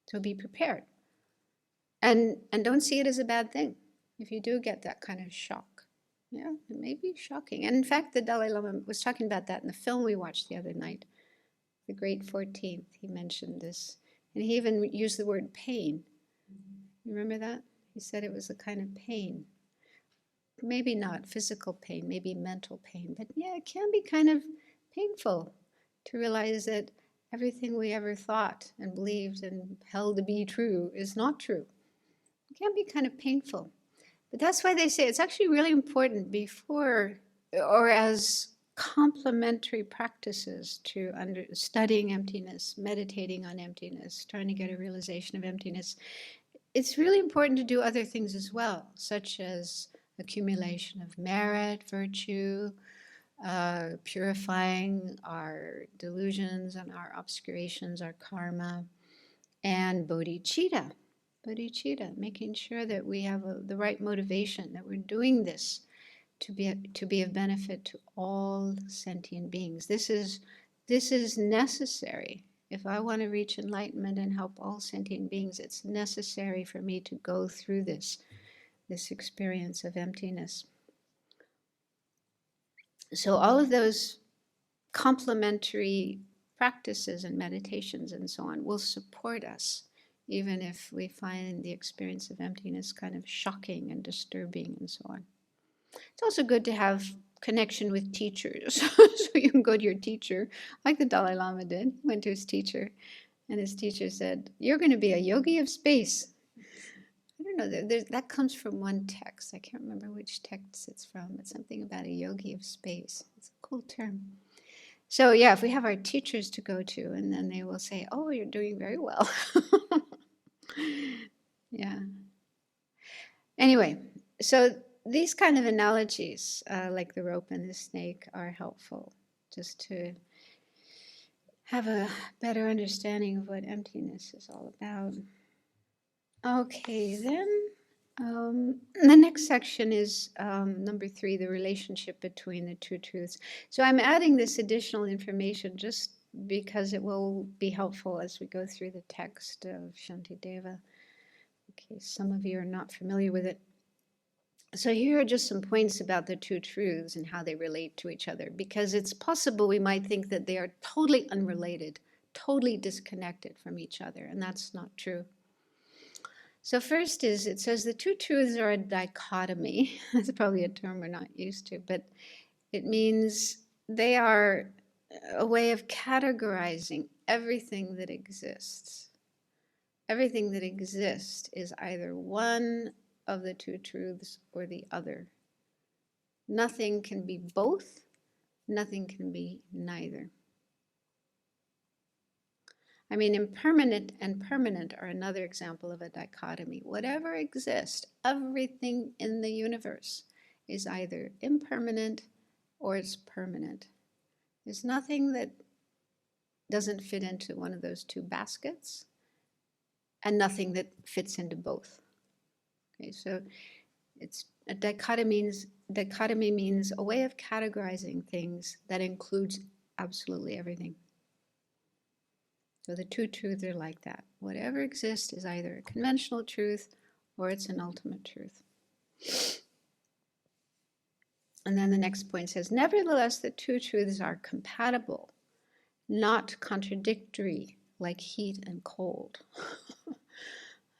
So be prepared. And don't see it as a bad thing if you do get that kind of shock. Yeah, it may be shocking. And in fact, the Dalai Lama was talking about that in the film we watched the other night. the great 14th, he mentioned this. And he even used the word pain. You remember that? He said it was a kind of pain. Maybe not physical pain, maybe mental pain. But yeah, it can be kind of painful to realize that everything we ever thought and believed and held to be true is not true. It can be kind of painful. But that's why they say it's actually really important before or as complementary practices to studying emptiness, meditating on emptiness, trying to get a realization of emptiness. It's really important to do other things as well, such as accumulation of merit, virtue, purifying our delusions and our obscurations, our karma, and bodhicitta. Bodhicitta, making sure that we have the right motivation, that we're doing this to be of benefit to all sentient beings. This is necessary. If I want to reach enlightenment and help all sentient beings, it's necessary for me to go through this experience of emptiness. So all of those complementary practices and meditations and so on will support us, even if we find the experience of emptiness kind of shocking and disturbing and so on. It's also good to have connection with teachers. So you can go to your teacher, like the Dalai Lama did. He went to his teacher, and his teacher said, "You're going to be a yogi of space." I don't know, that comes from one text. I can't remember which text it's from, but something about a yogi of space. It's a cool term. So yeah, if we have our teachers to go to, and then they will say, "Oh, you're doing very well." Yeah. Anyway, so these kind of analogies, like the rope and the snake, are helpful just to have a better understanding of what emptiness is all about. Okay, then the next section is number 3, the relationship between the two truths. So I'm adding this additional information just because it will be helpful as we go through the text of Shantideva, in case some of you are not familiar with it. So here are just some points about the two truths and how they relate to each other, because it's possible we might think that they are totally unrelated, totally disconnected from each other, and that's not true. So first is, it says the two truths are a dichotomy. That's probably a term we're not used to, but it means they are a way of categorizing everything that exists. Everything that exists is either one of the two truths or the other. Nothing can be both, nothing can be neither. I mean, impermanent and permanent are another example of a dichotomy. Whatever exists, everything in the universe is either impermanent or it's permanent. There's nothing that doesn't fit into one of those two baskets, and nothing that fits into both. Okay, so it's a dichotomy means a way of categorizing things that includes absolutely everything. So the two truths are like that. Whatever exists is either a conventional truth or it's an ultimate truth. And then the next point says, nevertheless, the two truths are compatible, not contradictory, like heat and cold.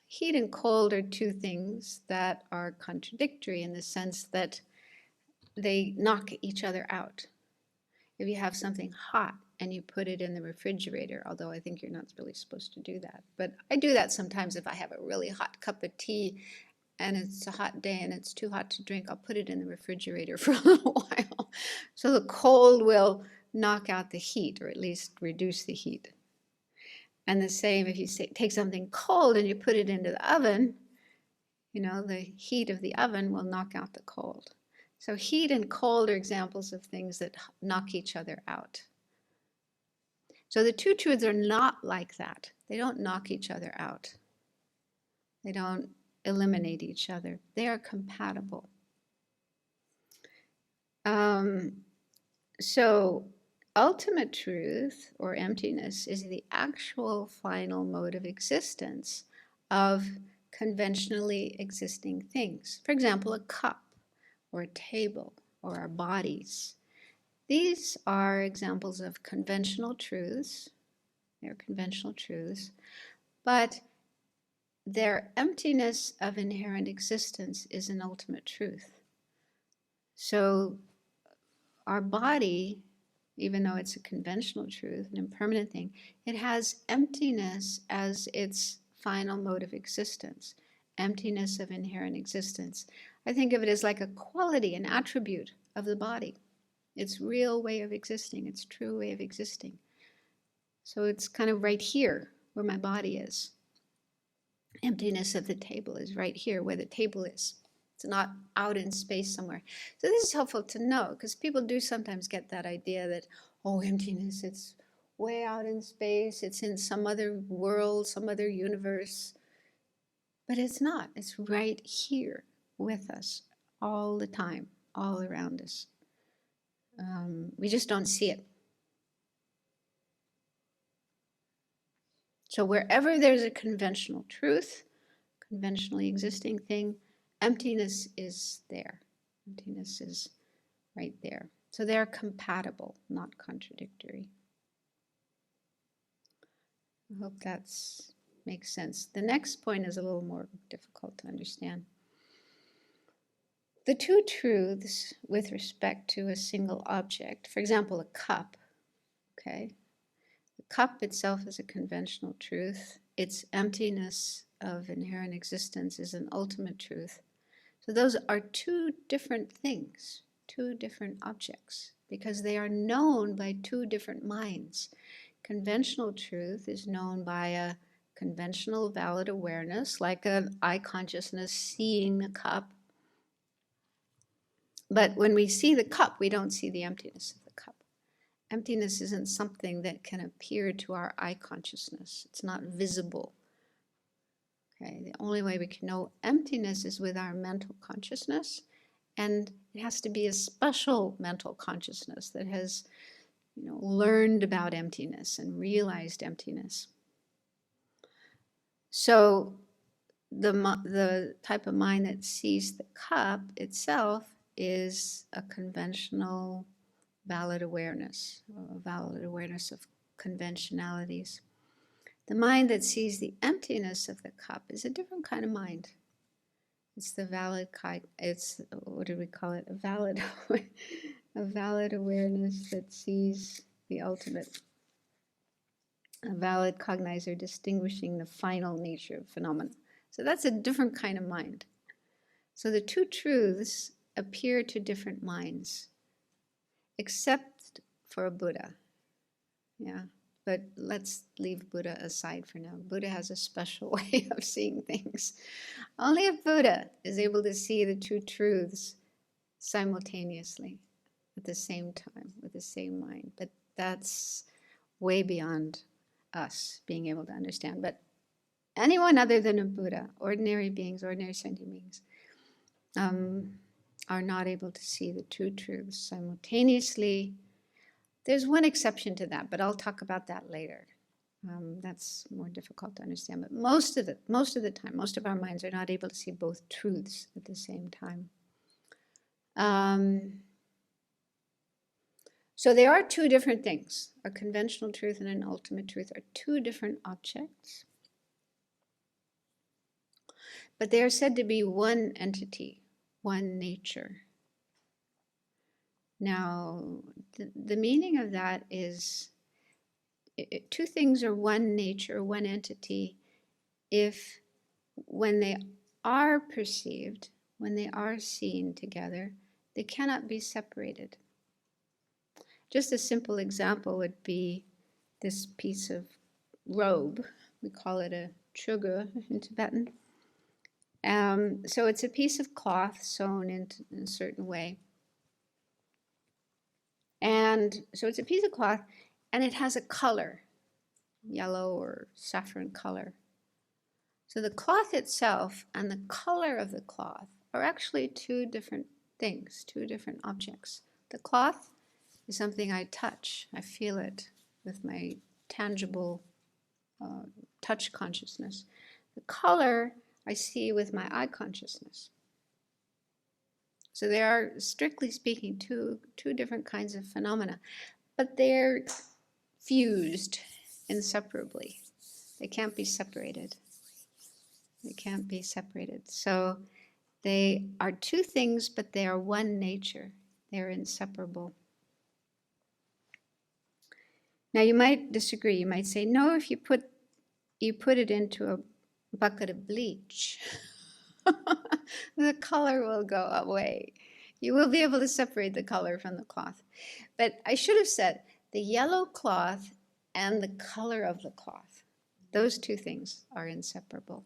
Heat and cold are two things that are contradictory in the sense that they knock each other out. If you have something hot and you put it in the refrigerator, although I think you're not really supposed to do that, but I do that sometimes if I have a really hot cup of tea and it's a hot day and it's too hot to drink, I'll put it in the refrigerator for a little while. So the cold will knock out the heat, or at least reduce the heat. And the same if you take something cold and you put it into the oven, the heat of the oven will knock out the cold. So heat and cold are examples of things that knock each other out. So the two truths are not like that. They don't knock each other out. They don't eliminate each other. They are compatible. So ultimate truth, or emptiness, is the actual final mode of existence of conventionally existing things. For example, a cup, or a table, or our bodies. These are examples of conventional truths. They're conventional truths, but their emptiness of inherent existence is an ultimate truth. So our body, even though it's a conventional truth, an impermanent thing, it has emptiness as its final mode of existence, emptiness of inherent existence. I think of it as like a quality, an attribute of the body, its real way of existing, its true way of existing. So it's kind of right here where my body is. Emptiness of the table is right here where the table is. It's not out in space somewhere. So this is helpful to know, because people do sometimes get that idea that, oh, emptiness, it's way out in space, it's in some other world, some other universe. But it's not. It's right here with us all the time, all around us. We just don't see it. So wherever there's a conventional truth, conventionally existing thing, emptiness is there. Emptiness is right there. So they're compatible, not contradictory. I hope that makes sense. The next point is a little more difficult to understand. The two truths with respect to a single object, for example, a cup, okay? The cup itself is a conventional truth. Its emptiness of inherent existence is an ultimate truth. So those are two different things, two different objects, because they are known by two different minds. Conventional truth is known by a conventional valid awareness, like an eye consciousness seeing the cup. But when we see the cup, we don't see the emptiness of the cup. Emptiness isn't something that can appear to our eye consciousness. It's not visible. Okay? The only way we can know emptiness is with our mental consciousness, and it has to be a special mental consciousness that has, learned about emptiness and realized emptiness. So the type of mind that sees the cup itself is a conventional valid awareness, a valid awareness of conventionalities. The mind that sees the emptiness of the cup is a different kind of mind. It's the valid kind, it's, what do we call it? A valid awareness that sees the ultimate. A valid cognizer distinguishing the final nature of phenomena. So that's a different kind of mind. So the two truths appear to different minds, except for a Buddha. Yeah, but let's leave Buddha aside for now. Buddha has a special way of seeing things. Only a Buddha is able to see the two truths simultaneously at the same time, with the same mind. But that's way beyond us being able to understand. But anyone other than a Buddha, ordinary beings, ordinary sentient beings, are not able to see the two truths simultaneously. There's one exception to that, but I'll talk about that later. That's more difficult to understand. But most of the time, most of our minds are not able to see both truths at the same time. So there are two different things. A conventional truth and an ultimate truth are two different objects. But they are said to be one entity, one nature. Now, the meaning of that is two things are one nature, one entity, if when they are perceived, when they are seen together, they cannot be separated. Just a simple example would be this piece of robe. We call it a chöge in Tibetan. So it's a piece of cloth sewn in a certain way. And so it's a piece of cloth, and it has a color, yellow or saffron color. So the cloth itself and the color of the cloth are actually two different things, two different objects. The cloth is something I touch. I feel it with my tangible touch consciousness. The color I see with my eye consciousness. So they are, strictly speaking, two different kinds of phenomena, but they're fused inseparably. They can't be separated. They can't be separated. So they are two things, but they are one nature. They're inseparable. Now you might disagree. You might say, no, if you put it into a bucket of bleach, the color will go away. You will be able to separate the color from the cloth. But I should have said the yellow cloth and the color of the cloth. Those two things are inseparable.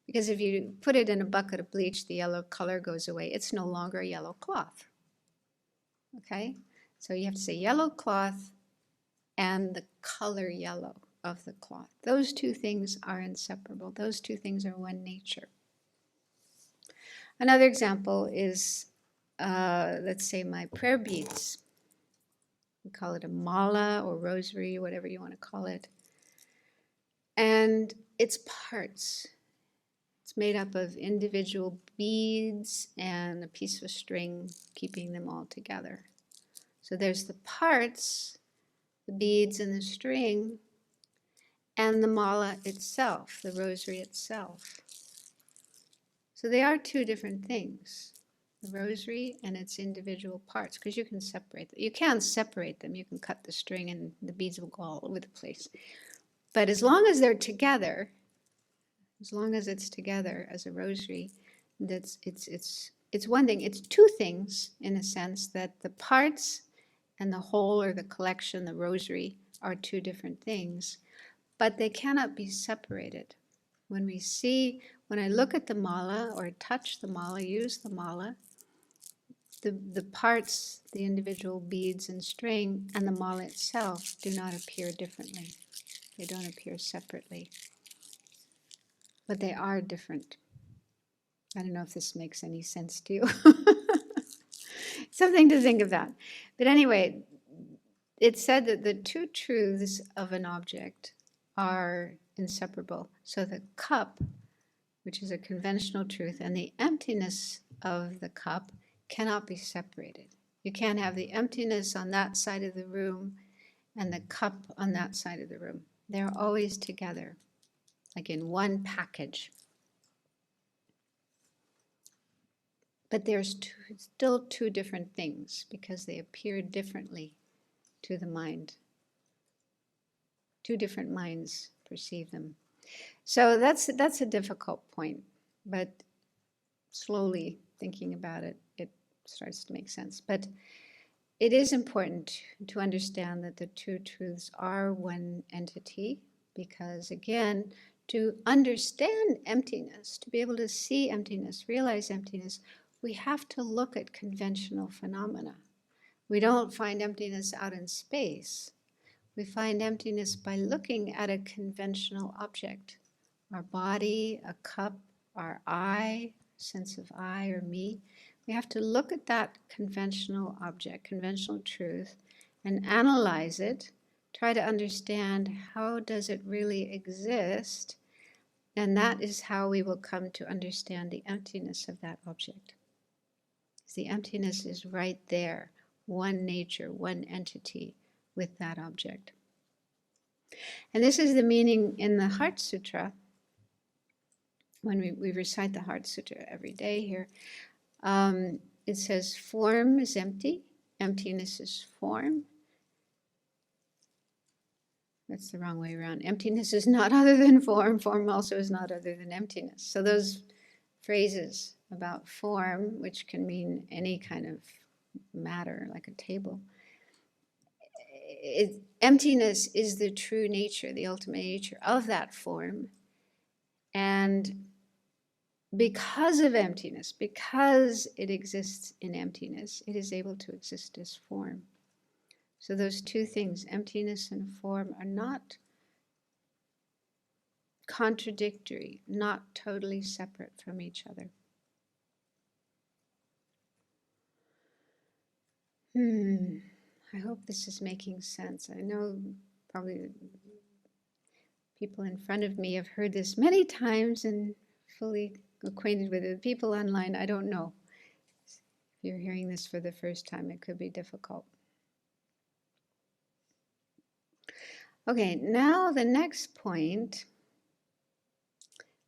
Because if you put it in a bucket of bleach, the yellow color goes away. It's no longer a yellow cloth. Okay? So you have to say yellow cloth and the color yellow of the cloth. Those two things are inseparable. Those two things are one nature. Another example is, let's say, my prayer beads. We call it a mala or rosary, whatever you want to call it. And it's parts. It's made up of individual beads and a piece of string keeping them all together. So there's the parts, the beads and the string, and the mala itself, the rosary itself. So they are two different things, the rosary and its individual parts, because you can separate them. You can separate them. You can cut the string and the beads will go all over the place. But as long as they're together, as long as it's together as a rosary, it's one thing. It's two things in a sense, that the parts and the whole or the collection, the rosary, are two different things, but they cannot be separated. When I look at the mala or touch the mala, use the mala, the parts, the individual beads and string, and the mala itself do not appear differently. They don't appear separately. But they are different. I don't know if this makes any sense to you. Something to think about. But anyway, it's said that the two truths of an object are inseparable. So the cup, which is a conventional truth, and the emptiness of the cup cannot be separated. You can't have the emptiness on that side of the room and the cup on that side of the room. They're always together, like in one package. But there's still two different things because they appear differently to the mind. Two different minds perceive them. So that's a difficult point, but slowly thinking about it, it starts to make sense. But it is important to understand that the two truths are one entity, because again, to understand emptiness, to be able to see emptiness, realize emptiness, we have to look at conventional phenomena. We don't find emptiness out in space. We find emptiness by looking at a conventional object. Our body, a cup, our I, sense of I or me. We have to look at that conventional object, conventional truth, and analyze it, try to understand how does it really exist, and that is how we will come to understand the emptiness of that object. The emptiness is right there, one nature, one entity with that object. And this is the meaning in the Heart Sutra. When we recite the Heart Sutra every day here, it says form is empty, emptiness is form. That's the wrong way around. Emptiness is not other than form, form also is not other than emptiness. So those phrases about form, which can mean any kind of matter, like a table. Emptiness is the true nature, the ultimate nature of that form. And because of emptiness, because it exists in emptiness, it is able to exist as form. So those two things, emptiness and form, are not contradictory, not totally separate from each other. I hope this is making sense. I know probably people in front of me have heard this many times and fully acquainted with it. People online, I don't know. If you're hearing this for the first time, it could be difficult. Okay, now the next point,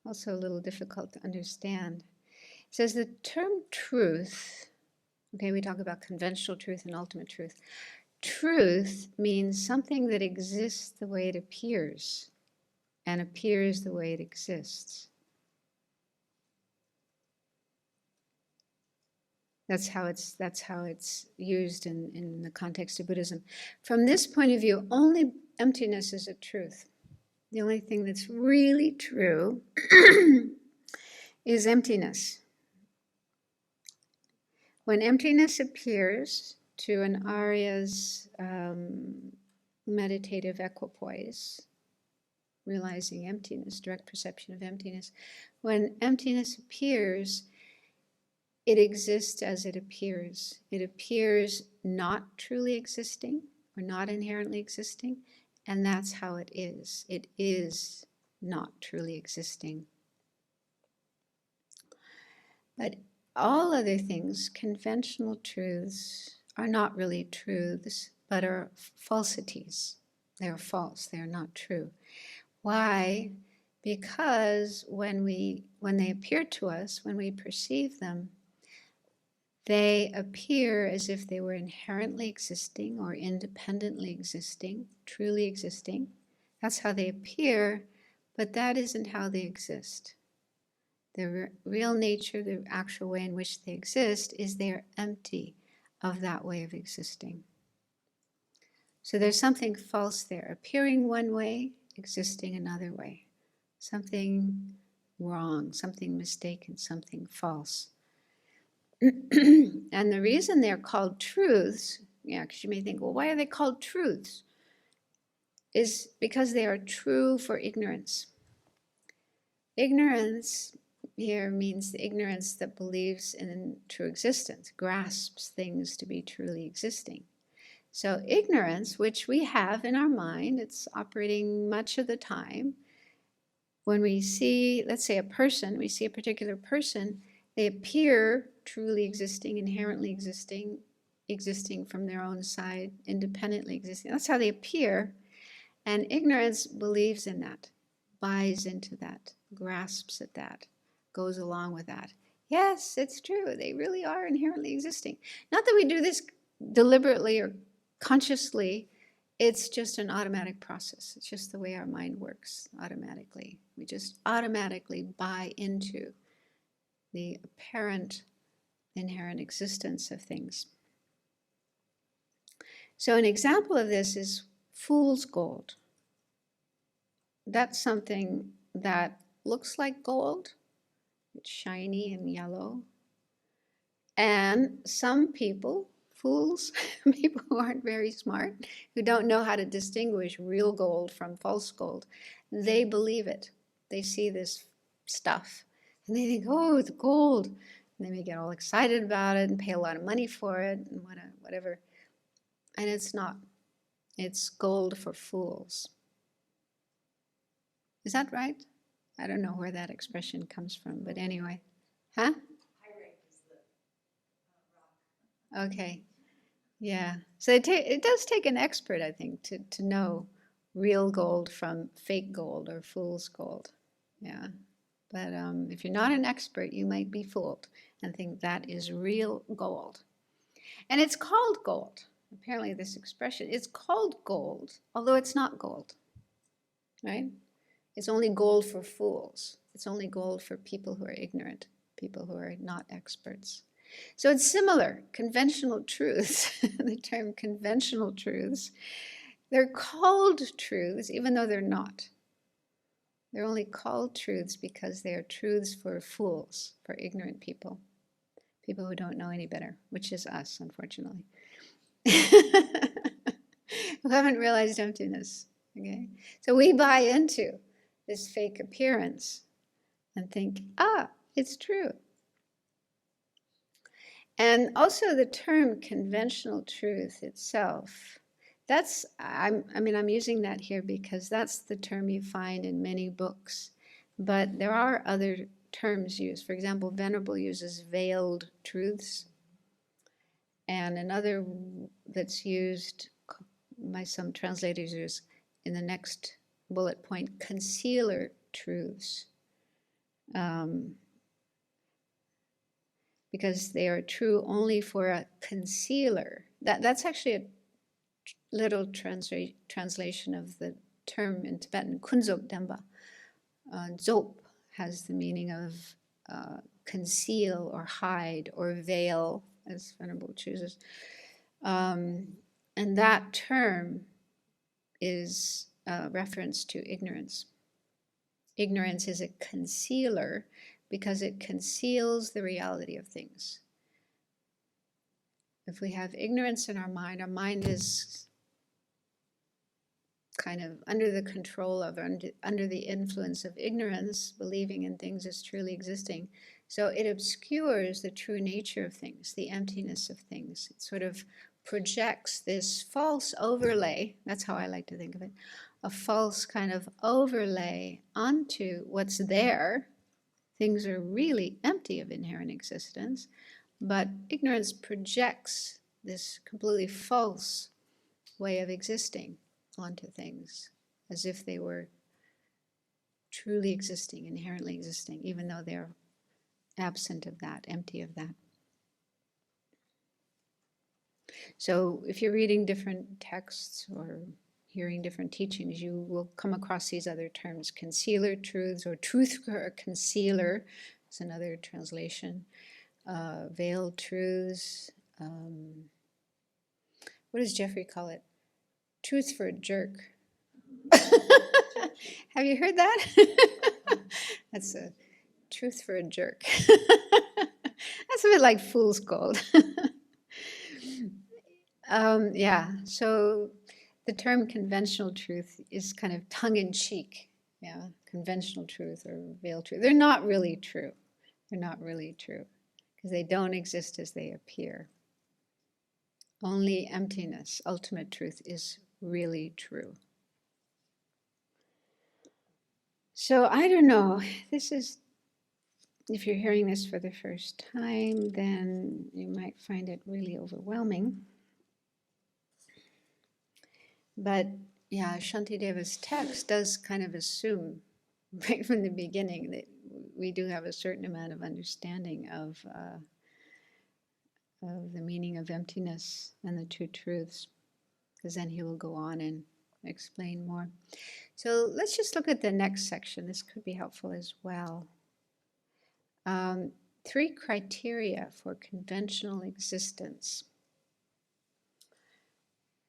also a little difficult to understand. It says the term truth, okay, we talk about conventional truth and ultimate truth. Truth means something that exists the way it appears and appears the way it exists. That's how it's used in the context of Buddhism. From this point of view, only emptiness is a truth. The only thing that's really true is emptiness. When emptiness appears to an Arya's meditative equipoise, realizing emptiness, direct perception of emptiness, when emptiness appears, it exists as it appears. It appears not truly existing or not inherently existing, and that's how it is. It is not truly existing. But all other things, conventional truths, are not really truths, but are falsities. They're false, they're not true. Why? Because when they appear to us, when we perceive them, they appear as if they were inherently existing or independently existing, truly existing. That's how they appear, but that isn't how they exist. The real nature, the actual way in which they exist, is they're empty of that way of existing. So there's something false there, appearing one way, existing another way. Something wrong, something mistaken, something false. And the reason they're called truths, because you may think, well, why are they called truths? Is because they are true for ignorance. Ignorance here means the ignorance that believes in true existence, grasps things to be truly existing. So ignorance, which we have in our mind, it's operating much of the time. When we see, let's say, a person, we see a particular person, they appear truly existing, inherently existing, existing from their own side, independently existing. That's how they appear. And ignorance believes in that, buys into that, grasps at that, goes along with that. Yes, it's true. They really are inherently existing. Not that we do this deliberately or consciously. It's just an automatic process. It's just the way our mind works automatically. We just automatically buy into the apparent inherent existence of things. So an example of this is fool's gold. That's something that looks like gold. It's shiny and yellow. And some people, fools, people who aren't very smart, who don't know how to distinguish real gold from false gold, they believe it. They see this stuff and they think, oh, it's gold. And they may get all excited about it and pay a lot of money for it and whatever. And it's not. It's gold for fools. Is that right? I don't know where that expression comes from, but anyway. Huh? Okay. Yeah. So it does take an expert, I think, to know real gold from fake gold or fool's gold. Yeah. But if you're not an expert, you might be fooled and think that is real gold. And it's called gold. Apparently this expression, it's called gold, although it's not gold, right? It's only gold for fools. It's only gold for people who are ignorant, people who are not experts. So it's similar, conventional truths, the term conventional truths, they're called truths even though they're not. They're only called truths because they are truths for fools, for ignorant people, people who don't know any better, which is us, unfortunately, who haven't realized emptiness. Okay, so we buy into this fake appearance and think, it's true. And also the term conventional truth itself, I'm using that here because that's the term you find in many books. But there are other terms used. For example, Venerable uses veiled truths. And another that's used by some translators is in the next bullet point, concealer truths. Because they are true only for a concealer. That's actually a literal translation of the term in Tibetan, kunzop demba. Zop has the meaning of conceal or hide or veil, as Venerable chooses. And that term is a reference to ignorance. Ignorance is a concealer because it conceals the reality of things. If we have ignorance in our mind is kind of under the control of, under the influence of ignorance, believing in things as truly existing. So it obscures the true nature of things, the emptiness of things. It sort of projects this false overlay, that's how I like to think of it, a false kind of overlay onto what's there. Things are really empty of inherent existence, but ignorance projects this completely false way of existing onto things, as if they were truly existing, inherently existing, even though they're absent of that, empty of that. So if you're reading different texts or hearing different teachings, you will come across these other terms. Concealer truths, or truth or concealer is another translation. Veiled truths. What does Jeffrey call it? Truth for a jerk. Have you heard that? That's a truth for a jerk. That's a bit like fool's gold. Yeah, so the term conventional truth is kind of tongue-in-cheek. Yeah, conventional truth or veiled truth. They're not really true. They're not really true because they don't exist as they appear. Only emptiness, ultimate truth, is really true. So I don't know, this is, if you're hearing this for the first time, then you might find it really overwhelming. But yeah, Shantideva's text does kind of assume right from the beginning that we do have a certain amount of understanding of the meaning of emptiness and the two truths, because then he will go on and explain more. So let's just look at the next section. This could be helpful as well. 3 criteria for conventional existence.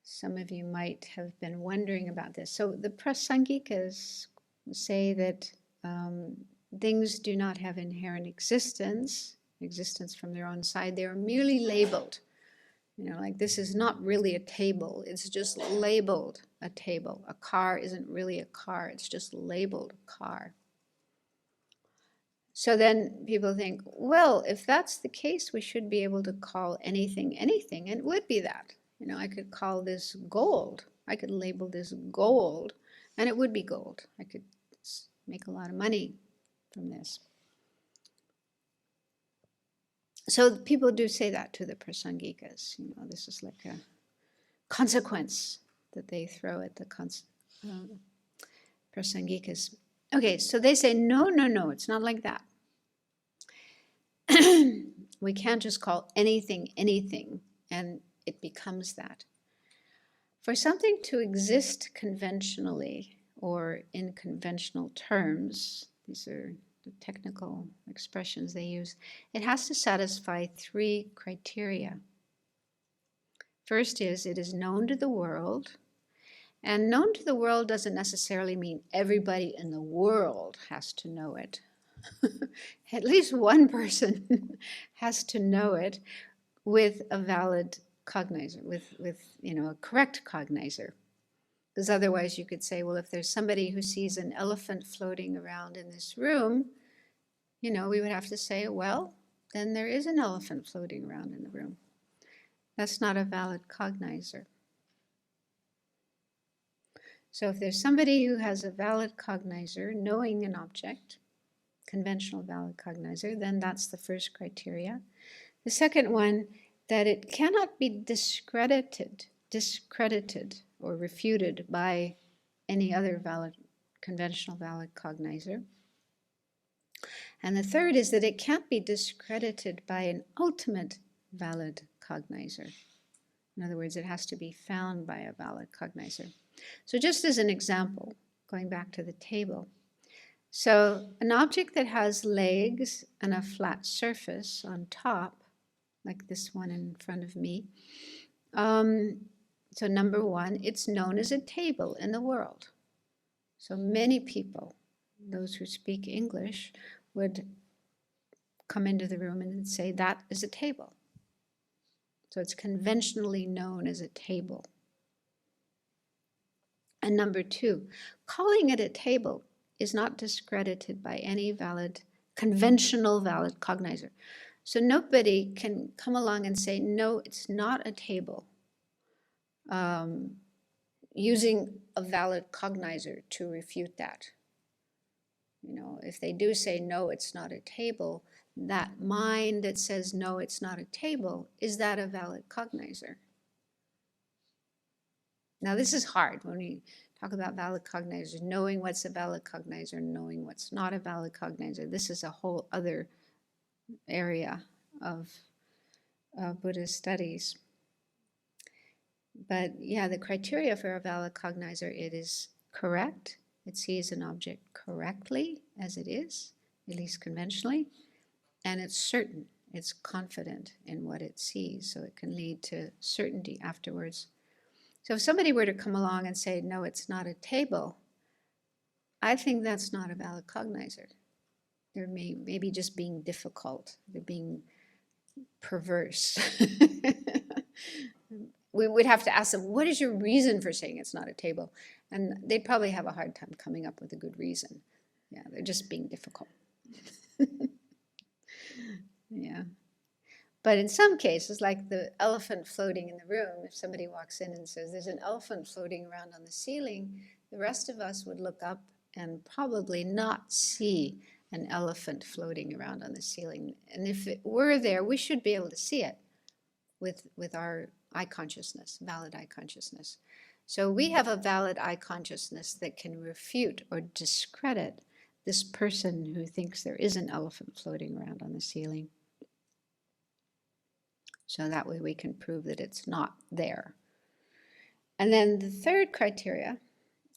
Some of you might have been wondering about this. So the Prasangikas say that things do not have inherent existence from their own side. They are merely labeled. You know, like this is not really a table. It's just labeled a table. A car isn't really a car. It's just labeled a car. So then people think, well, if that's the case, we should be able to call anything anything, and it would be that. You know, I could call this gold. I could label this gold, and it would be gold. I could make a lot of money from this. So people do say that to the Prasangikas. You know, this is like a consequence that they throw at the Prasangikas. Okay, so they say, no, it's not like that. We can't just call anything anything, and it becomes that. For something to exist conventionally or in conventional terms, these are the technical expressions they use, it has to satisfy 3 criteria. First is, it is known to the world. And known to the world doesn't necessarily mean everybody in the world has to know it. At least one person has to know it with a valid cognizer, with you know, a correct cognizer. Because otherwise you could say, well, if there's somebody who sees an elephant floating around in this room, you know, we would have to say, well, then there is an elephant floating around in the room. That's not a valid cognizer. So if there's somebody who has a valid cognizer, knowing an object, conventional valid cognizer, then that's the first criteria. The second one that it cannot be discredited or refuted by any other conventional valid cognizer. And the third is that it can't be discredited by an ultimate valid cognizer. In other words, it has to be found by a valid cognizer. So just as an example, going back to the table. So an object that has legs and a flat surface on top, like this one in front of me. So number one, it's known as a table in the world. So many people, those who speak English, would come into the room and say that is a table. So it's conventionally known as a table. And number two, calling it a table is not discredited by any conventional valid cognizer. So nobody can come along and say, no, it's not a table, using a valid cognizer to refute that. If they do say, no, it's not a table, that mind that says, no, it's not a table, is that a valid cognizer? Now, this is hard when we talk about valid cognizers, knowing what's a valid cognizer, knowing what's not a valid cognizer. This is a whole other area of Buddhist studies. But yeah, the criteria for a valid cognizer, it is correct. It sees an object correctly as it is, at least conventionally, and it's certain, it's confident in what it sees, so it can lead to certainty afterwards. So if somebody were to come along and say, no, it's not a table, I think that's not a valid cognizer. They're maybe just being difficult. They're being perverse. We would have to ask them, what is your reason for saying it's not a table? And they'd probably have a hard time coming up with a good reason. Yeah, they're just being difficult. Yeah. But in some cases, like the elephant floating in the room, if somebody walks in and says, there's an elephant floating around on the ceiling, the rest of us would look up and probably not see an elephant floating around on the ceiling. And if it were there, we should be able to see it with our eye consciousness, valid eye consciousness. So we have a valid eye consciousness that can refute or discredit this person who thinks there is an elephant floating around on the ceiling. So that way we can prove that it's not there. And then the third criteria,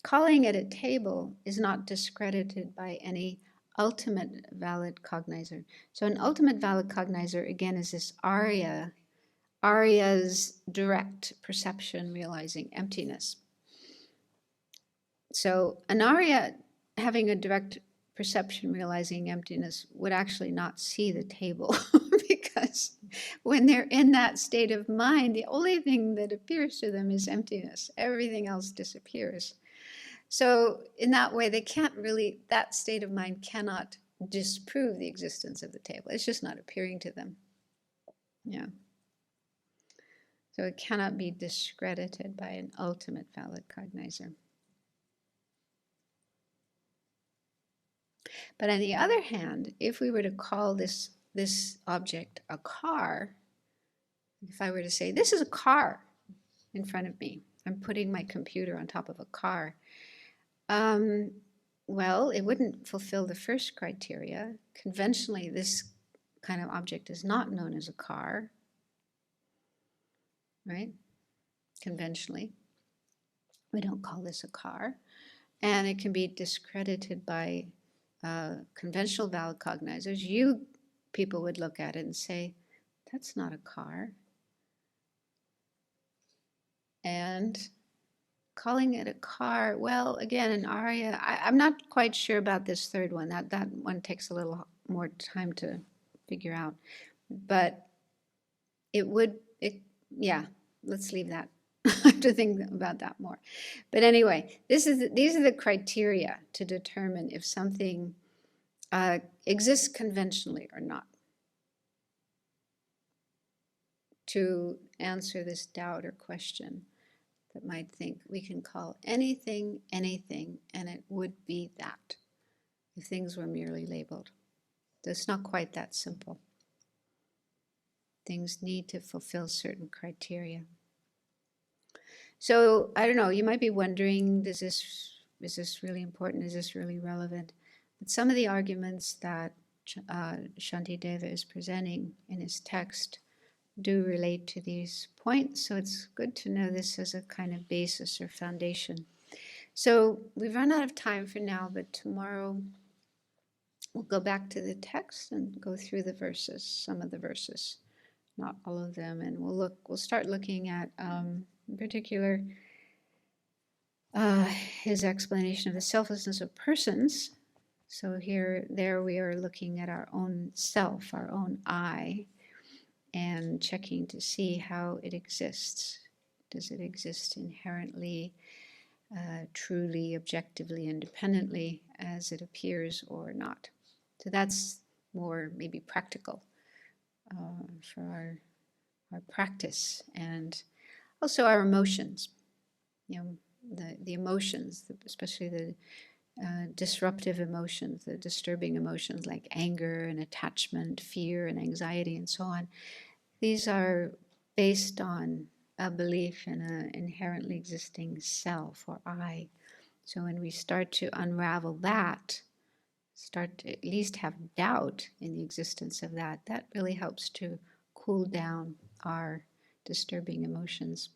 calling it a table is not discredited by any ultimate valid cognizer. So an ultimate valid cognizer, again, is this Arya's direct perception realizing emptiness. So an Arya having a direct perception realizing emptiness would actually not see the table because when they're in that state of mind, the only thing that appears to them is emptiness. Everything else disappears. So in that way, that state of mind cannot disprove the existence of the table. It's just not appearing to them. Yeah. So it cannot be discredited by an ultimate valid cognizer. But on the other hand, if we were to call this object a car, if I were to say, this is a car in front of me, I'm putting my computer on top of a car, well, it wouldn't fulfill the first criteria. Conventionally, this kind of object is not known as a car, right? Conventionally, we don't call this a car. And it can be discredited by conventional valid cognizers. You people would look at it and say, that's not a car. And calling it a car, well, again, an Arya, I'm not quite sure about this third one. That one takes a little more time to figure out. But yeah, let's leave that. I have to think about that more. But anyway, these are the criteria to determine if something exists conventionally or not. To answer this doubt or question that might think we can call anything, anything, and it would be that if things were merely labeled. So it's not quite that simple. things need to fulfill certain criteria. So I don't know, you might be wondering, is this really important? Is this really relevant? But some of the arguments that Shantideva is presenting in his text do relate to these points. So it's good to know this as a kind of basis or foundation. So we've run out of time for now, but tomorrow we'll go back to the text and go through the verses, some of the verses, not all of them, and we'll start looking at, in particular, his explanation of the selflessness of persons. So there we are looking at our own self, our own I, and checking to see how it exists. Does it exist inherently, truly, objectively, independently as it appears or not? So that's more maybe practical for our practice, and also our emotions. The emotions, especially the disruptive emotions, the disturbing emotions like anger and attachment, fear and anxiety and so on. These are based on a belief in an inherently existing self or I. So when we start to unravel that, start to at least have doubt in the existence of that, that really helps to cool down our disturbing emotions.